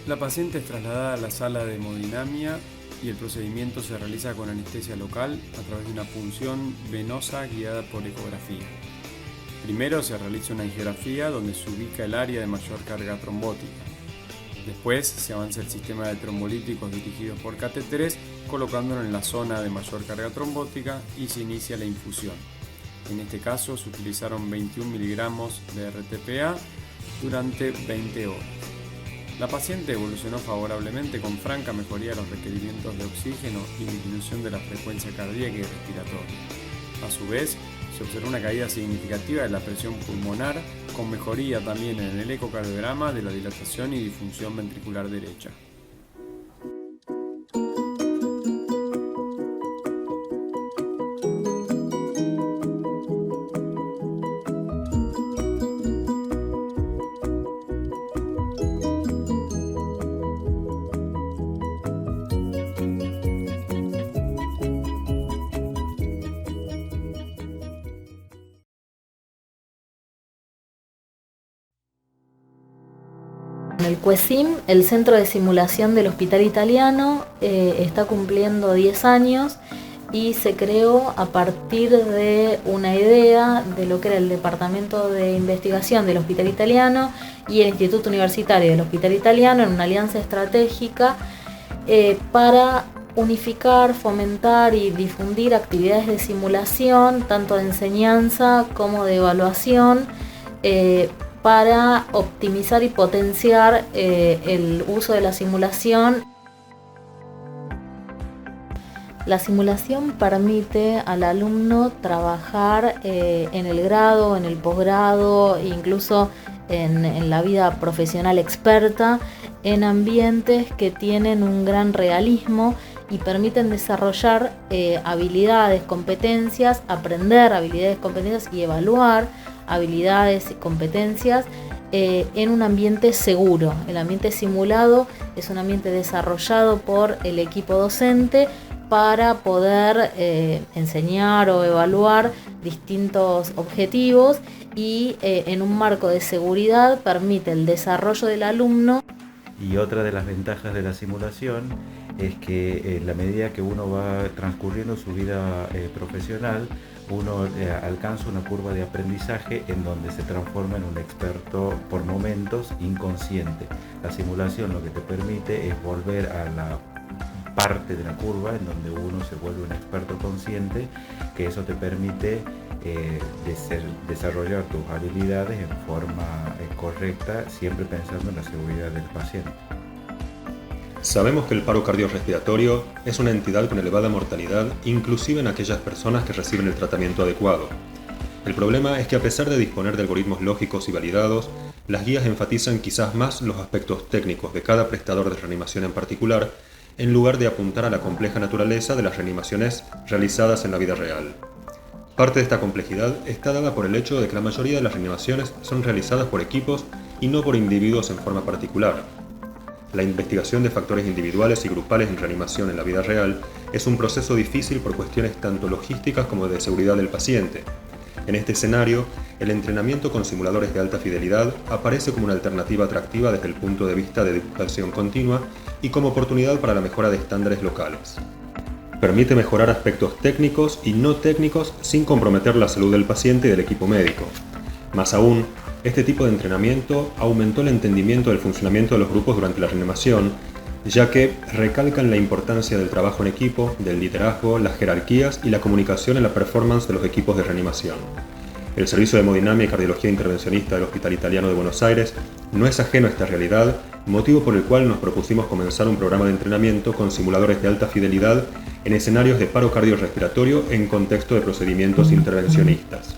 La paciente es trasladada a la sala de hemodinamia y el procedimiento se realiza con anestesia local a través de una punción venosa guiada por ecografía. Primero se realiza una angiografía donde se ubica el área de mayor carga trombótica. Después se avanza el sistema de trombolíticos dirigidos por catéteres colocándolo en la zona de mayor carga trombótica y se inicia la infusión. En este caso se utilizaron 21 miligramos de RTPA durante 20 horas. La paciente evolucionó favorablemente con franca mejoría de los requerimientos de oxígeno y disminución de la frecuencia cardíaca y respiratoria. A su vez, se observó una caída significativa de la presión pulmonar, con mejoría también en el ecocardiograma de la dilatación y disfunción ventricular derecha. El CUESIM, el centro de simulación del Hospital Italiano, está cumpliendo 10 años y se creó a partir de una idea de lo que era el Departamento de Investigación del Hospital Italiano y el Instituto Universitario del Hospital Italiano en una alianza estratégica para unificar, fomentar y difundir actividades de simulación, tanto de enseñanza como de evaluación, para optimizar y potenciar el uso de la simulación. La simulación permite al alumno trabajar en el grado, en el posgrado, incluso en la vida profesional experta, en ambientes que tienen un gran realismo y permiten desarrollar habilidades, competencias, aprender habilidades, competencias y evaluar habilidades y competencias en un ambiente seguro. El ambiente simulado es un ambiente desarrollado por el equipo docente para poder enseñar o evaluar distintos objetivos y en un marco de seguridad permite el desarrollo del alumno. Y otra de las ventajas de la simulación es que en la medida que uno va transcurriendo su vida profesional, uno alcanza una curva de aprendizaje en donde se transforma en un experto por momentos inconsciente. La simulación lo que te permite es volver a la parte de la curva en donde uno se vuelve un experto consciente, que eso te permite desarrollar tus habilidades en forma correcta, siempre pensando en la seguridad del paciente. Sabemos que el paro cardiorrespiratorio es una entidad con elevada mortalidad, inclusive en aquellas personas que reciben el tratamiento adecuado. El problema es que a pesar de disponer de algoritmos lógicos y validados, las guías enfatizan quizás más los aspectos técnicos de cada prestador de reanimación en particular, en lugar de apuntar a la compleja naturaleza de las reanimaciones realizadas en la vida real. Parte de esta complejidad está dada por el hecho de que la mayoría de las reanimaciones son realizadas por equipos y no por individuos en forma particular. La investigación de factores individuales y grupales en reanimación en la vida real es un proceso difícil por cuestiones tanto logísticas como de seguridad del paciente. En este escenario, el entrenamiento con simuladores de alta fidelidad aparece como una alternativa atractiva desde el punto de vista de educación continua y como oportunidad para la mejora de estándares locales. Permite mejorar aspectos técnicos y no técnicos sin comprometer la salud del paciente y del equipo médico. Más aún, este tipo de entrenamiento aumentó el entendimiento del funcionamiento de los grupos durante la reanimación, ya que recalcan la importancia del trabajo en equipo, del liderazgo, las jerarquías y la comunicación en la performance de los equipos de reanimación. El Servicio de Hemodinamia y Cardiología Intervencionista del Hospital Italiano de Buenos Aires no es ajeno a esta realidad, motivo por el cual nos propusimos comenzar un programa de entrenamiento con simuladores de alta fidelidad en escenarios de paro cardiorrespiratorio en contexto de procedimientos intervencionistas.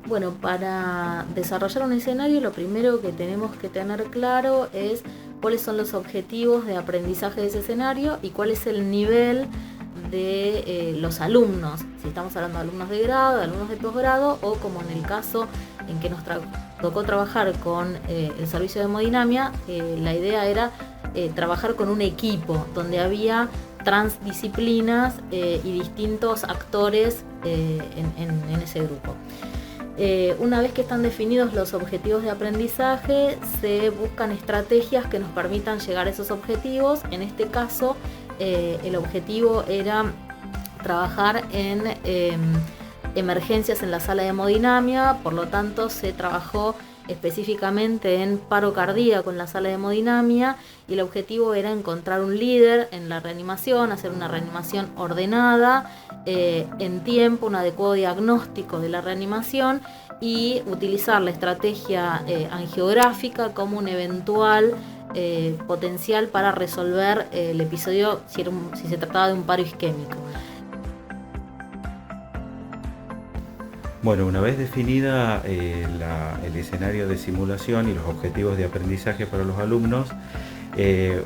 Bueno, para desarrollar un escenario lo primero que tenemos que tener claro es cuáles son los objetivos de aprendizaje de ese escenario y cuál es el nivel de los alumnos, si estamos hablando de alumnos de grado, de alumnos de posgrado o como en el caso en que nos tocó trabajar con el servicio de hemodinamia, la idea era trabajar con un equipo donde había transdisciplinas y distintos actores en ese grupo. Una vez que están definidos los objetivos de aprendizaje, se buscan estrategias que nos permitan llegar a esos objetivos. En este caso, el objetivo era trabajar en emergencias en la sala de hemodinamia, por lo tanto se trabajó específicamente en paro cardíaco en la sala de hemodinamia y el objetivo era encontrar un líder en la reanimación, hacer una reanimación ordenada, en tiempo, un adecuado diagnóstico de la reanimación y utilizar la estrategia angiográfica como un eventual potencial para resolver el episodio si se trataba de un paro isquémico. Bueno, una vez definida el escenario de simulación y los objetivos de aprendizaje para los alumnos,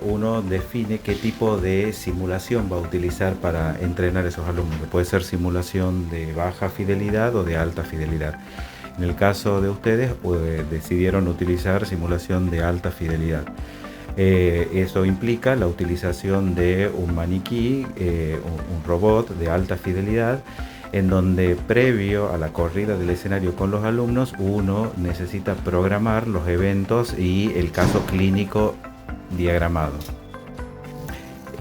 uno define qué tipo de simulación va a utilizar para entrenar a esos alumnos, que puede ser simulación de baja fidelidad o de alta fidelidad. En el caso de ustedes, decidieron utilizar simulación de alta fidelidad. Eso implica la utilización de un maniquí, un robot de alta fidelidad, en donde previo a la corrida del escenario con los alumnos uno necesita programar los eventos y el caso clínico diagramado.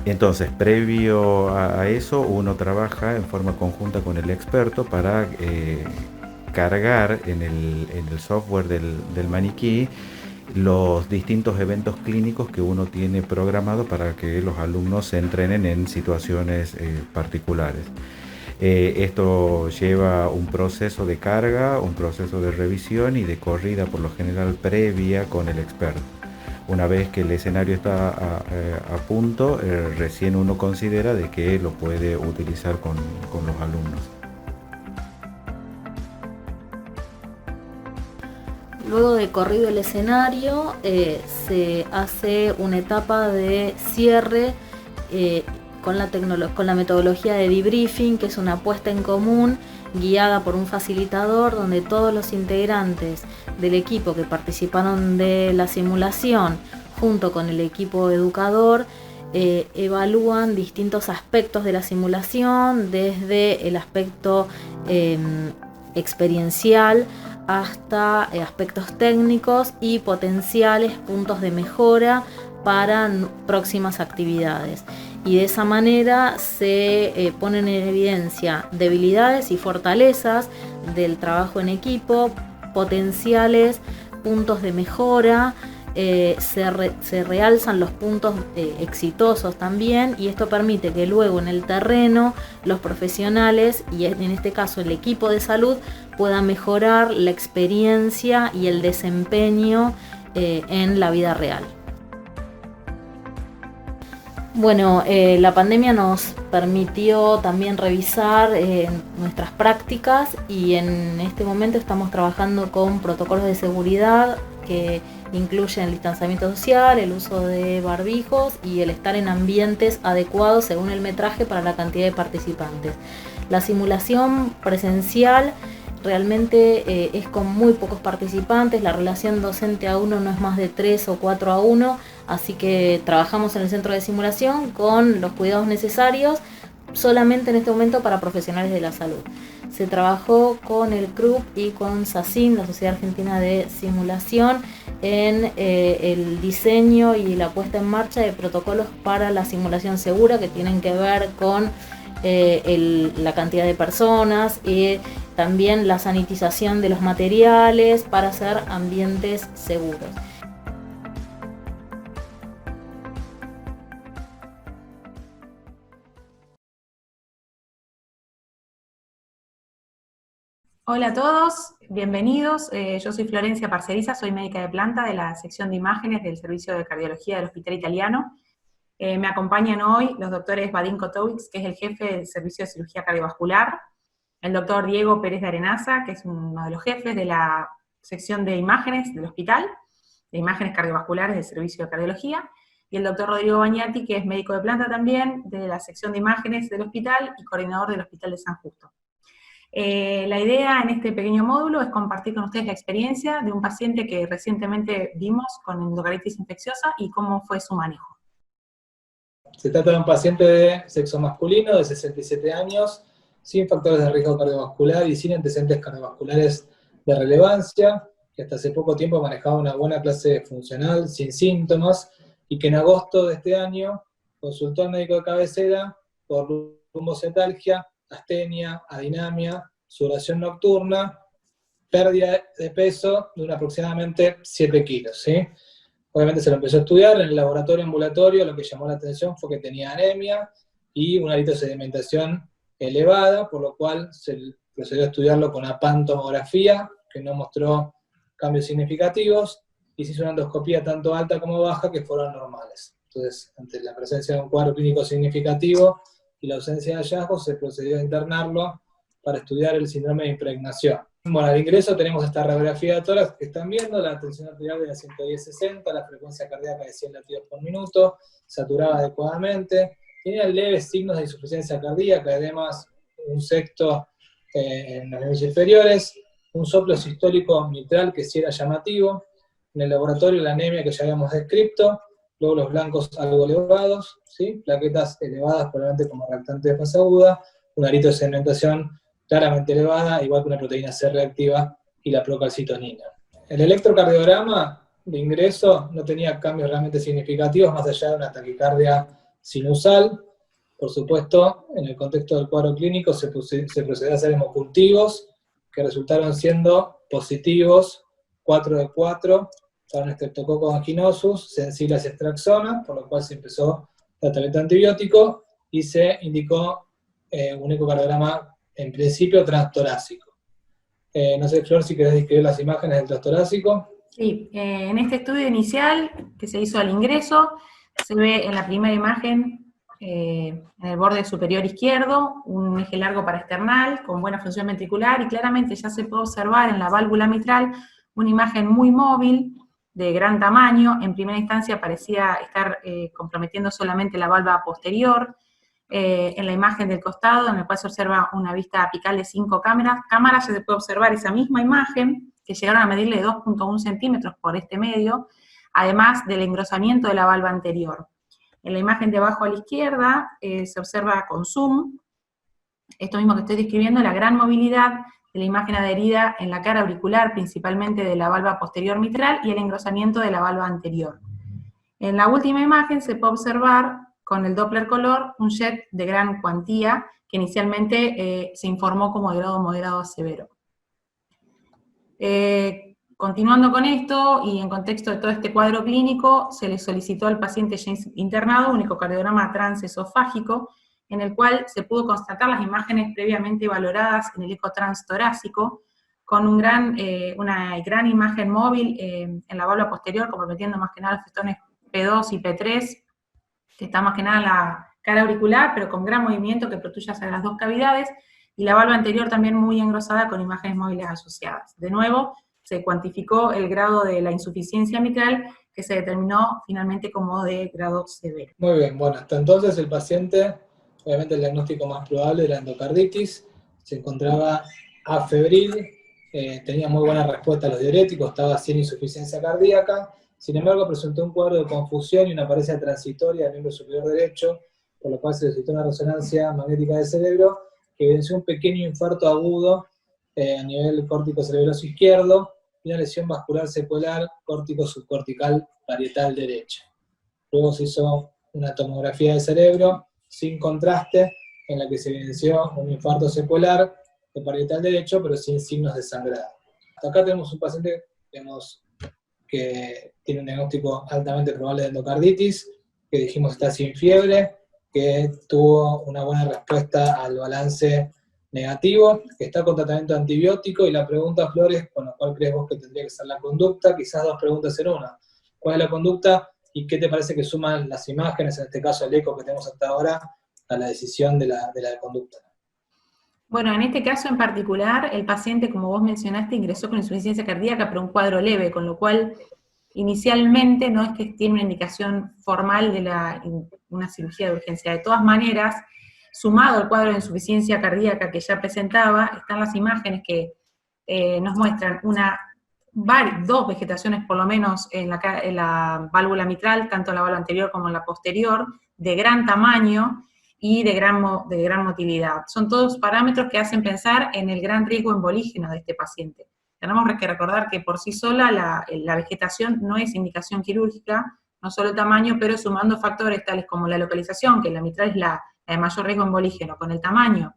Entonces, previo a eso uno trabaja en forma conjunta con el experto para cargar en el software del maniquí los distintos eventos clínicos que uno tiene programado para que los alumnos se entrenen en situaciones particulares. Esto lleva un proceso de carga, un proceso de revisión y de corrida por lo general previa con el experto. Una vez que el escenario está a punto, recién uno considera de que lo puede utilizar con los alumnos. Luego de corrido el escenario, se hace una etapa de cierre con la metodología de debriefing, que es una puesta en común guiada por un facilitador, donde todos los integrantes del equipo que participaron de la simulación, junto con el equipo educador, evalúan distintos aspectos de la simulación, desde el aspecto experiencial hasta aspectos técnicos y potenciales puntos de mejora para próximas actividades. Y de esa manera se ponen en evidencia debilidades y fortalezas del trabajo en equipo, potenciales puntos de mejora, se realzan los puntos exitosos también, y esto permite que luego en el terreno los profesionales, y en este caso el equipo de salud, puedan mejorar la experiencia y el desempeño en la vida real. Bueno, la pandemia nos permitió también revisar nuestras prácticas, y en este momento estamos trabajando con protocolos de seguridad que incluyen el distanciamiento social, el uso de barbijos y el estar en ambientes adecuados según el metraje para la cantidad de participantes. La simulación presencial realmente es con muy pocos participantes, la relación docente a uno no es más de 3 o 4 a 1, así que trabajamos en el centro de simulación con los cuidados necesarios solamente en este momento para profesionales de la salud. Se trabajó con el CRUP y con SACIM, la Sociedad Argentina de Simulación, en el diseño y la puesta en marcha de protocolos para la simulación segura, que tienen que ver con la cantidad de personas y también la sanitización de los materiales para hacer ambientes seguros. Hola a todos, bienvenidos. Yo soy Florencia Parceriza, soy médica de planta de la sección de imágenes del Servicio de Cardiología del Hospital Italiano. Me acompañan hoy los doctores Vadim Kotovics, que es el jefe del Servicio de Cirugía Cardiovascular, el doctor Diego Pérez de Arenaza, que es uno de los jefes de la sección de imágenes del hospital, de imágenes cardiovasculares del Servicio de Cardiología, y el doctor Rodrigo Bagnati, que es médico de planta también, de la sección de imágenes del hospital y coordinador del Hospital de San Justo. La idea en este pequeño módulo es compartir con ustedes la experiencia de un paciente que recientemente vimos con endocardititis infecciosa y cómo fue su manejo. Se trata de un paciente de sexo masculino de 67 años, sin factores de riesgo cardiovascular y sin antecedentes cardiovasculares de relevancia, que hasta hace poco tiempo manejaba una buena clase funcional, sin síntomas, y que en agosto de este año consultó al médico de cabecera por lumbocetalgia, astenia, adinamia, sudoración nocturna, pérdida de peso de aproximadamente 7 kilos, ¿sí? Obviamente se lo empezó a estudiar en el laboratorio ambulatorio. Lo que llamó la atención fue que tenía anemia y una eritrosedimentación elevada, por lo cual se procedió a estudiarlo con apantomografía, que no mostró cambios significativos, y se hizo una endoscopía tanto alta como baja, que fueron normales. Entonces, ante la presencia de un cuadro clínico significativo y la ausencia de hallazgos, se procedió a internarlo para estudiar el síndrome de impregnación. Bueno, al ingreso tenemos esta radiografía de tórax que están viendo, la tensión arterial de la 110/60, la frecuencia cardíaca de 100 latidos por minuto, saturaba adecuadamente, tenía leves signos de insuficiencia cardíaca, además un sexto en los niveles inferiores, un soplo sistólico mitral que sí era llamativo, en el laboratorio la anemia que ya habíamos descrito, glóbulos blancos algo elevados, ¿sí? Plaquetas elevadas probablemente como reactante de fase aguda, una eritrosedimentación claramente elevada, igual que una proteína C reactiva y la procalcitonina. El electrocardiograma de ingreso no tenía cambios realmente significativos, más allá de una taquicardia sinusal. Por supuesto, en el contexto del cuadro clínico se procedió a hacer hemocultivos, que resultaron siendo positivos, 4 de 4, para un Streptococcus anginosus, Sensilas Estraxona, por lo cual se empezó tratamiento antibiótico y se indicó un ecocardiograma en principio transtorácico. No sé, Flor, si querés describir las imágenes del transtorácico. Sí, en este estudio inicial que se hizo al ingreso, se ve en la primera imagen, en el borde superior izquierdo, un eje largo parasternal con buena función ventricular, y claramente ya se puede observar en la válvula mitral una imagen muy móvil, de gran tamaño. En primera instancia parecía estar comprometiendo solamente la válvula posterior. En la imagen del costado, en la cual se observa una vista apical de 5 cámaras, ya se puede observar esa misma imagen, que llegaron a medirle 2.1 centímetros por este medio, además del engrosamiento de la valva anterior. En la imagen de abajo a la izquierda se observa con zoom, esto mismo que estoy describiendo, la gran movilidad de la imagen adherida en la cara auricular, principalmente de la valva posterior mitral, y el engrosamiento de la valva anterior. En la última imagen se puede observar con el Doppler color un jet de gran cuantía, que inicialmente se informó como de grado moderado a severo. Continuando con esto, y en contexto de todo este cuadro clínico, se le solicitó al paciente James internado un ecocardiograma transesofágico, en el cual se pudo constatar las imágenes previamente valoradas en el eco transtorácico, con una gran imagen móvil en la válvula posterior, comprometiendo más que nada los festones P2 y P3, que está más que nada en la cara auricular, pero con gran movimiento que protruye hacia las dos cavidades, y la valva anterior también muy engrosada con imágenes móviles asociadas. De nuevo, se cuantificó el grado de la insuficiencia mitral, que se determinó finalmente como de grado severo. Muy bien, bueno, hasta entonces el paciente, obviamente el diagnóstico más probable era endocarditis, se encontraba afebril, tenía muy buena respuesta a los diuréticos, estaba sin insuficiencia cardíaca. Sin embargo, presentó un cuadro de confusión y una paresia transitoria del miembro superior derecho, por lo cual se solicitó una resonancia magnética del cerebro, que evidenció un pequeño infarto agudo a nivel córtico cerebroso izquierdo, y una lesión vascular secular córtico subcortical parietal derecha. Luego se hizo una tomografía del cerebro sin contraste, en la que se evidenció un infarto secular de parietal derecho, pero sin signos de sangrado. Hasta acá tenemos un paciente que tiene un diagnóstico altamente probable de endocarditis, que dijimos está sin fiebre, que tuvo una buena respuesta al balance negativo, que está con tratamiento antibiótico, y la pregunta, Flores, con ¿cuál crees vos que tendría que ser la conducta? Quizás dos preguntas en una. ¿Cuál es la conducta y qué te parece que suman las imágenes, en este caso el eco que tenemos hasta ahora, a la decisión de la conducta? Bueno, en este caso en particular, el paciente, como vos mencionaste, ingresó con insuficiencia cardíaca, pero un cuadro leve, con lo cual inicialmente no es que tiene una indicación formal de una cirugía de urgencia. De todas maneras, sumado al cuadro de insuficiencia cardíaca que ya presentaba, están las imágenes que nos muestran dos vegetaciones por lo menos en la válvula mitral, tanto en la válvula anterior como en la posterior, de gran tamaño y de gran motilidad. Son todos parámetros que hacen pensar en el gran riesgo embolígeno de este paciente. Tenemos que recordar que por sí sola la vegetación no es indicación quirúrgica, no solo el tamaño, pero sumando factores tales como la localización, que en la mitral es la de mayor riesgo embolígeno, con el tamaño,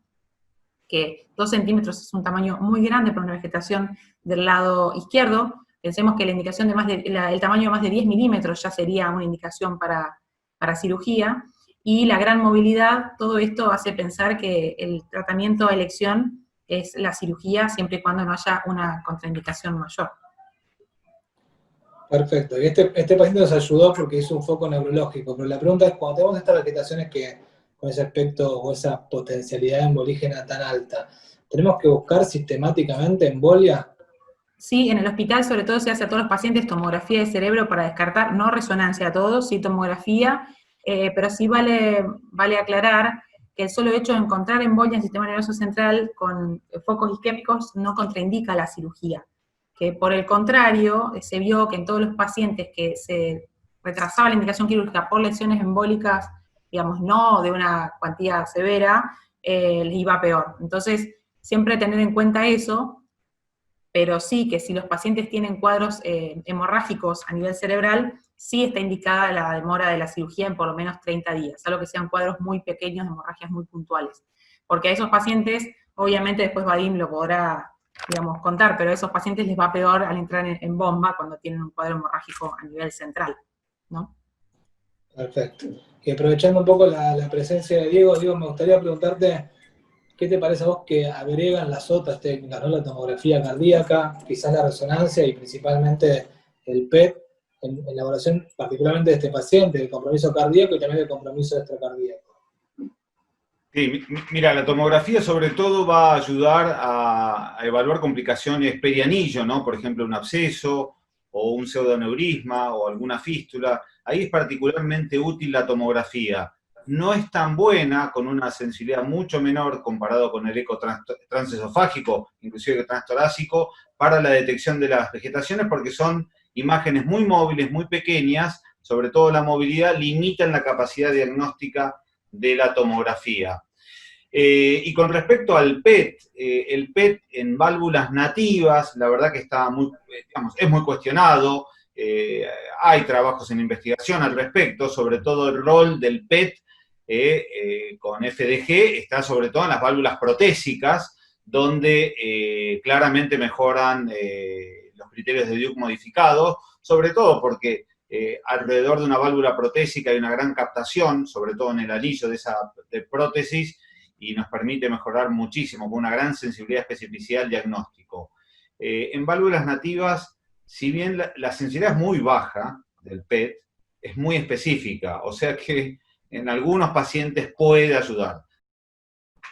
que 2 centímetros es un tamaño muy grande para una vegetación del lado izquierdo. Pensemos que la indicación el tamaño de más de 10 milímetros ya sería una indicación para cirugía, y la gran movilidad, todo esto hace pensar que el tratamiento a elección es la cirugía, siempre y cuando no haya una contraindicación mayor. Perfecto, y este paciente nos ayudó porque hizo un foco neurológico, pero la pregunta es, cuando tenemos estas vegetaciones con ese aspecto o esa potencialidad embolígena tan alta, ¿tenemos que buscar sistemáticamente embolia? Sí, en el hospital sobre todo se hace a todos los pacientes tomografía de cerebro para descartar, no resonancia a todos, sí tomografía, pero sí vale aclarar que el solo hecho de encontrar embolia en el sistema nervioso central con focos isquémicos no contraindica la cirugía. Que por el contrario, se vio que en todos los pacientes que se retrasaba la indicación quirúrgica por lesiones embólicas, digamos, no de una cuantía severa, les iba peor. Entonces, siempre tener en cuenta eso, pero sí que si los pacientes tienen cuadros hemorrágicos a nivel cerebral, sí está indicada la demora de la cirugía en por lo menos 30 días, salvo que sean cuadros muy pequeños, de hemorragias muy puntuales. Porque a esos pacientes, obviamente después Vadim lo podrá, digamos, contar, pero a esos pacientes les va peor al entrar en bomba cuando tienen un cuadro hemorrágico a nivel central, ¿no? Perfecto. Y aprovechando un poco la presencia de Diego, me gustaría preguntarte, ¿qué te parece a vos que agregan las otras técnicas, ¿no? La tomografía cardíaca, quizás la resonancia y principalmente el PET, en la evaluación particularmente de este paciente, del compromiso cardíaco y también del compromiso extracardíaco? Sí, mira, la tomografía sobre todo va a ayudar a evaluar complicaciones perianillo, ¿no? Por ejemplo, un absceso o un pseudoneurisma o alguna fístula. Ahí es particularmente útil la tomografía. No es tan buena, con una sensibilidad mucho menor comparado con el eco transesofágico, inclusive transtorácico, para la detección de las vegetaciones, porque son imágenes muy móviles, muy pequeñas, sobre todo la movilidad limitan la capacidad diagnóstica de la tomografía. Y con respecto al PET, el PET en válvulas nativas, la verdad que está muy, digamos, es muy cuestionado. Hay trabajos en investigación al respecto, sobre todo el rol del PET con FDG está sobre todo en las válvulas protésicas, donde claramente mejoran los criterios de Duke modificados, sobre todo porque alrededor de una válvula protésica hay una gran captación, sobre todo en el anillo de prótesis, y nos permite mejorar muchísimo, con una gran sensibilidad y especificidad del diagnóstico. En válvulas nativas, si bien la sensibilidad es muy baja del PET, es muy específica, o sea que en algunos pacientes puede ayudar.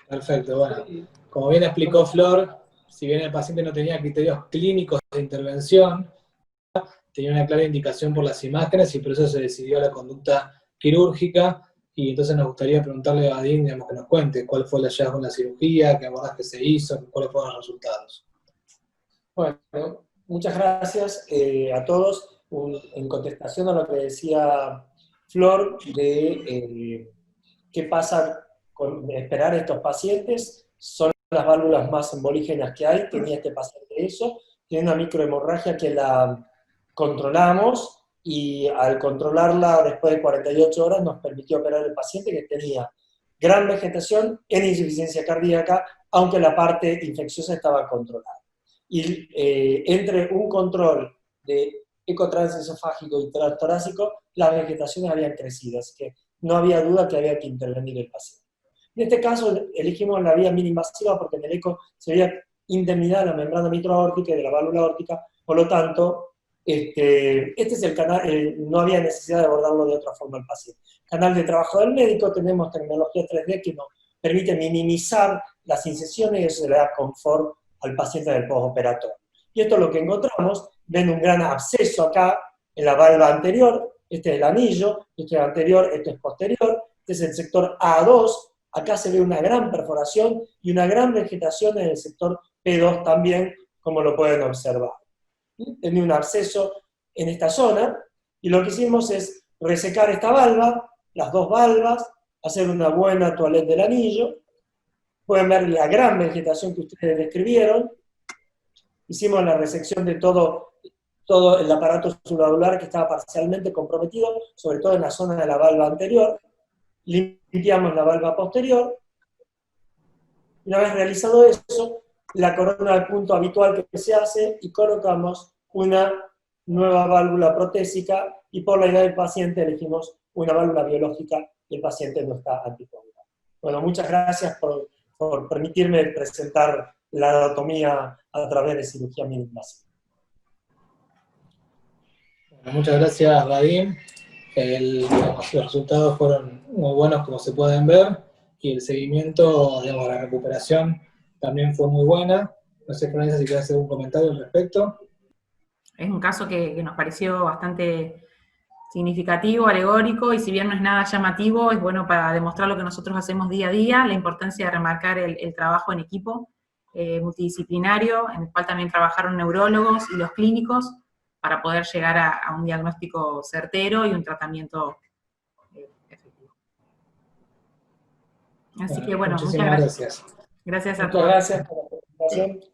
Perfecto, bueno, como bien explicó Flor, si bien el paciente no tenía criterios clínicos de intervención, tenía una clara indicación por las imágenes y por eso se decidió la conducta quirúrgica. Y entonces nos gustaría preguntarle a Vadim, digamos, que nos cuente cuál fue el hallazgo en la cirugía, qué abordaje se hizo, cuáles fueron los resultados. Bueno, muchas gracias a todos. En contestación a lo que decía Flor de qué pasa con esperar a estos pacientes, son las válvulas más embolígenas que hay, tenía este paciente eso, tiene una microhemorragia que la controlamos, y al controlarla después de 48 horas nos permitió operar al paciente que tenía gran vegetación en insuficiencia cardíaca, aunque la parte infecciosa estaba controlada. Y entre un control de ecotransesofágico y transtorácico, las vegetaciones habían crecido, así que no había duda que había que intervenir el paciente. En este caso elegimos la vía mini-invasiva porque en el eco se veía indemnidad de la membrana mitroaórtica y de la válvula aórtica, por lo tanto, este es el canal, no había necesidad de abordarlo de otra forma al paciente. Canal de trabajo del médico, tenemos tecnología 3D que nos permite minimizar las incisiones y eso le da confort al paciente del postoperatorio. Y esto es lo que encontramos, ven un gran absceso acá en la valva anterior, este es el anillo, este es anterior, este es posterior, este es el sector A2, acá se ve una gran perforación y una gran vegetación en el sector P2 también, como lo pueden observar. Tenía un absceso en esta zona, y lo que hicimos es resecar esta valva, las dos valvas, hacer una buena toilette del anillo. Pueden ver la gran vegetación que ustedes describieron. Hicimos la resección de todo el aparato subvalvular que estaba parcialmente comprometido, sobre todo en la zona de la valva anterior. Limpiamos la valva posterior. Una vez realizado eso, la corona del punto habitual que se hace y colocamos una nueva válvula protésica y por la edad del paciente elegimos una válvula biológica y el paciente no está anticoagulado. Bueno, muchas gracias por permitirme presentar la anatomía a través de cirugía mini-invasiva. Bueno, muchas gracias, Vadim. Los resultados fueron muy buenos, como se pueden ver, y el seguimiento, digamos, la recuperación también fue muy buena. No sé, Florencia, si quieres hacer un comentario al respecto. Es un caso que nos pareció bastante significativo, alegórico, y si bien no es nada llamativo, es bueno para demostrar lo que nosotros hacemos día a día, la importancia de remarcar el trabajo en equipo multidisciplinario, en el cual también trabajaron neurólogos y los clínicos, para poder llegar a un diagnóstico certero y un tratamiento efectivo. Así que bueno, muchas gracias. Gracias a todos. Muchas gracias por la presentación.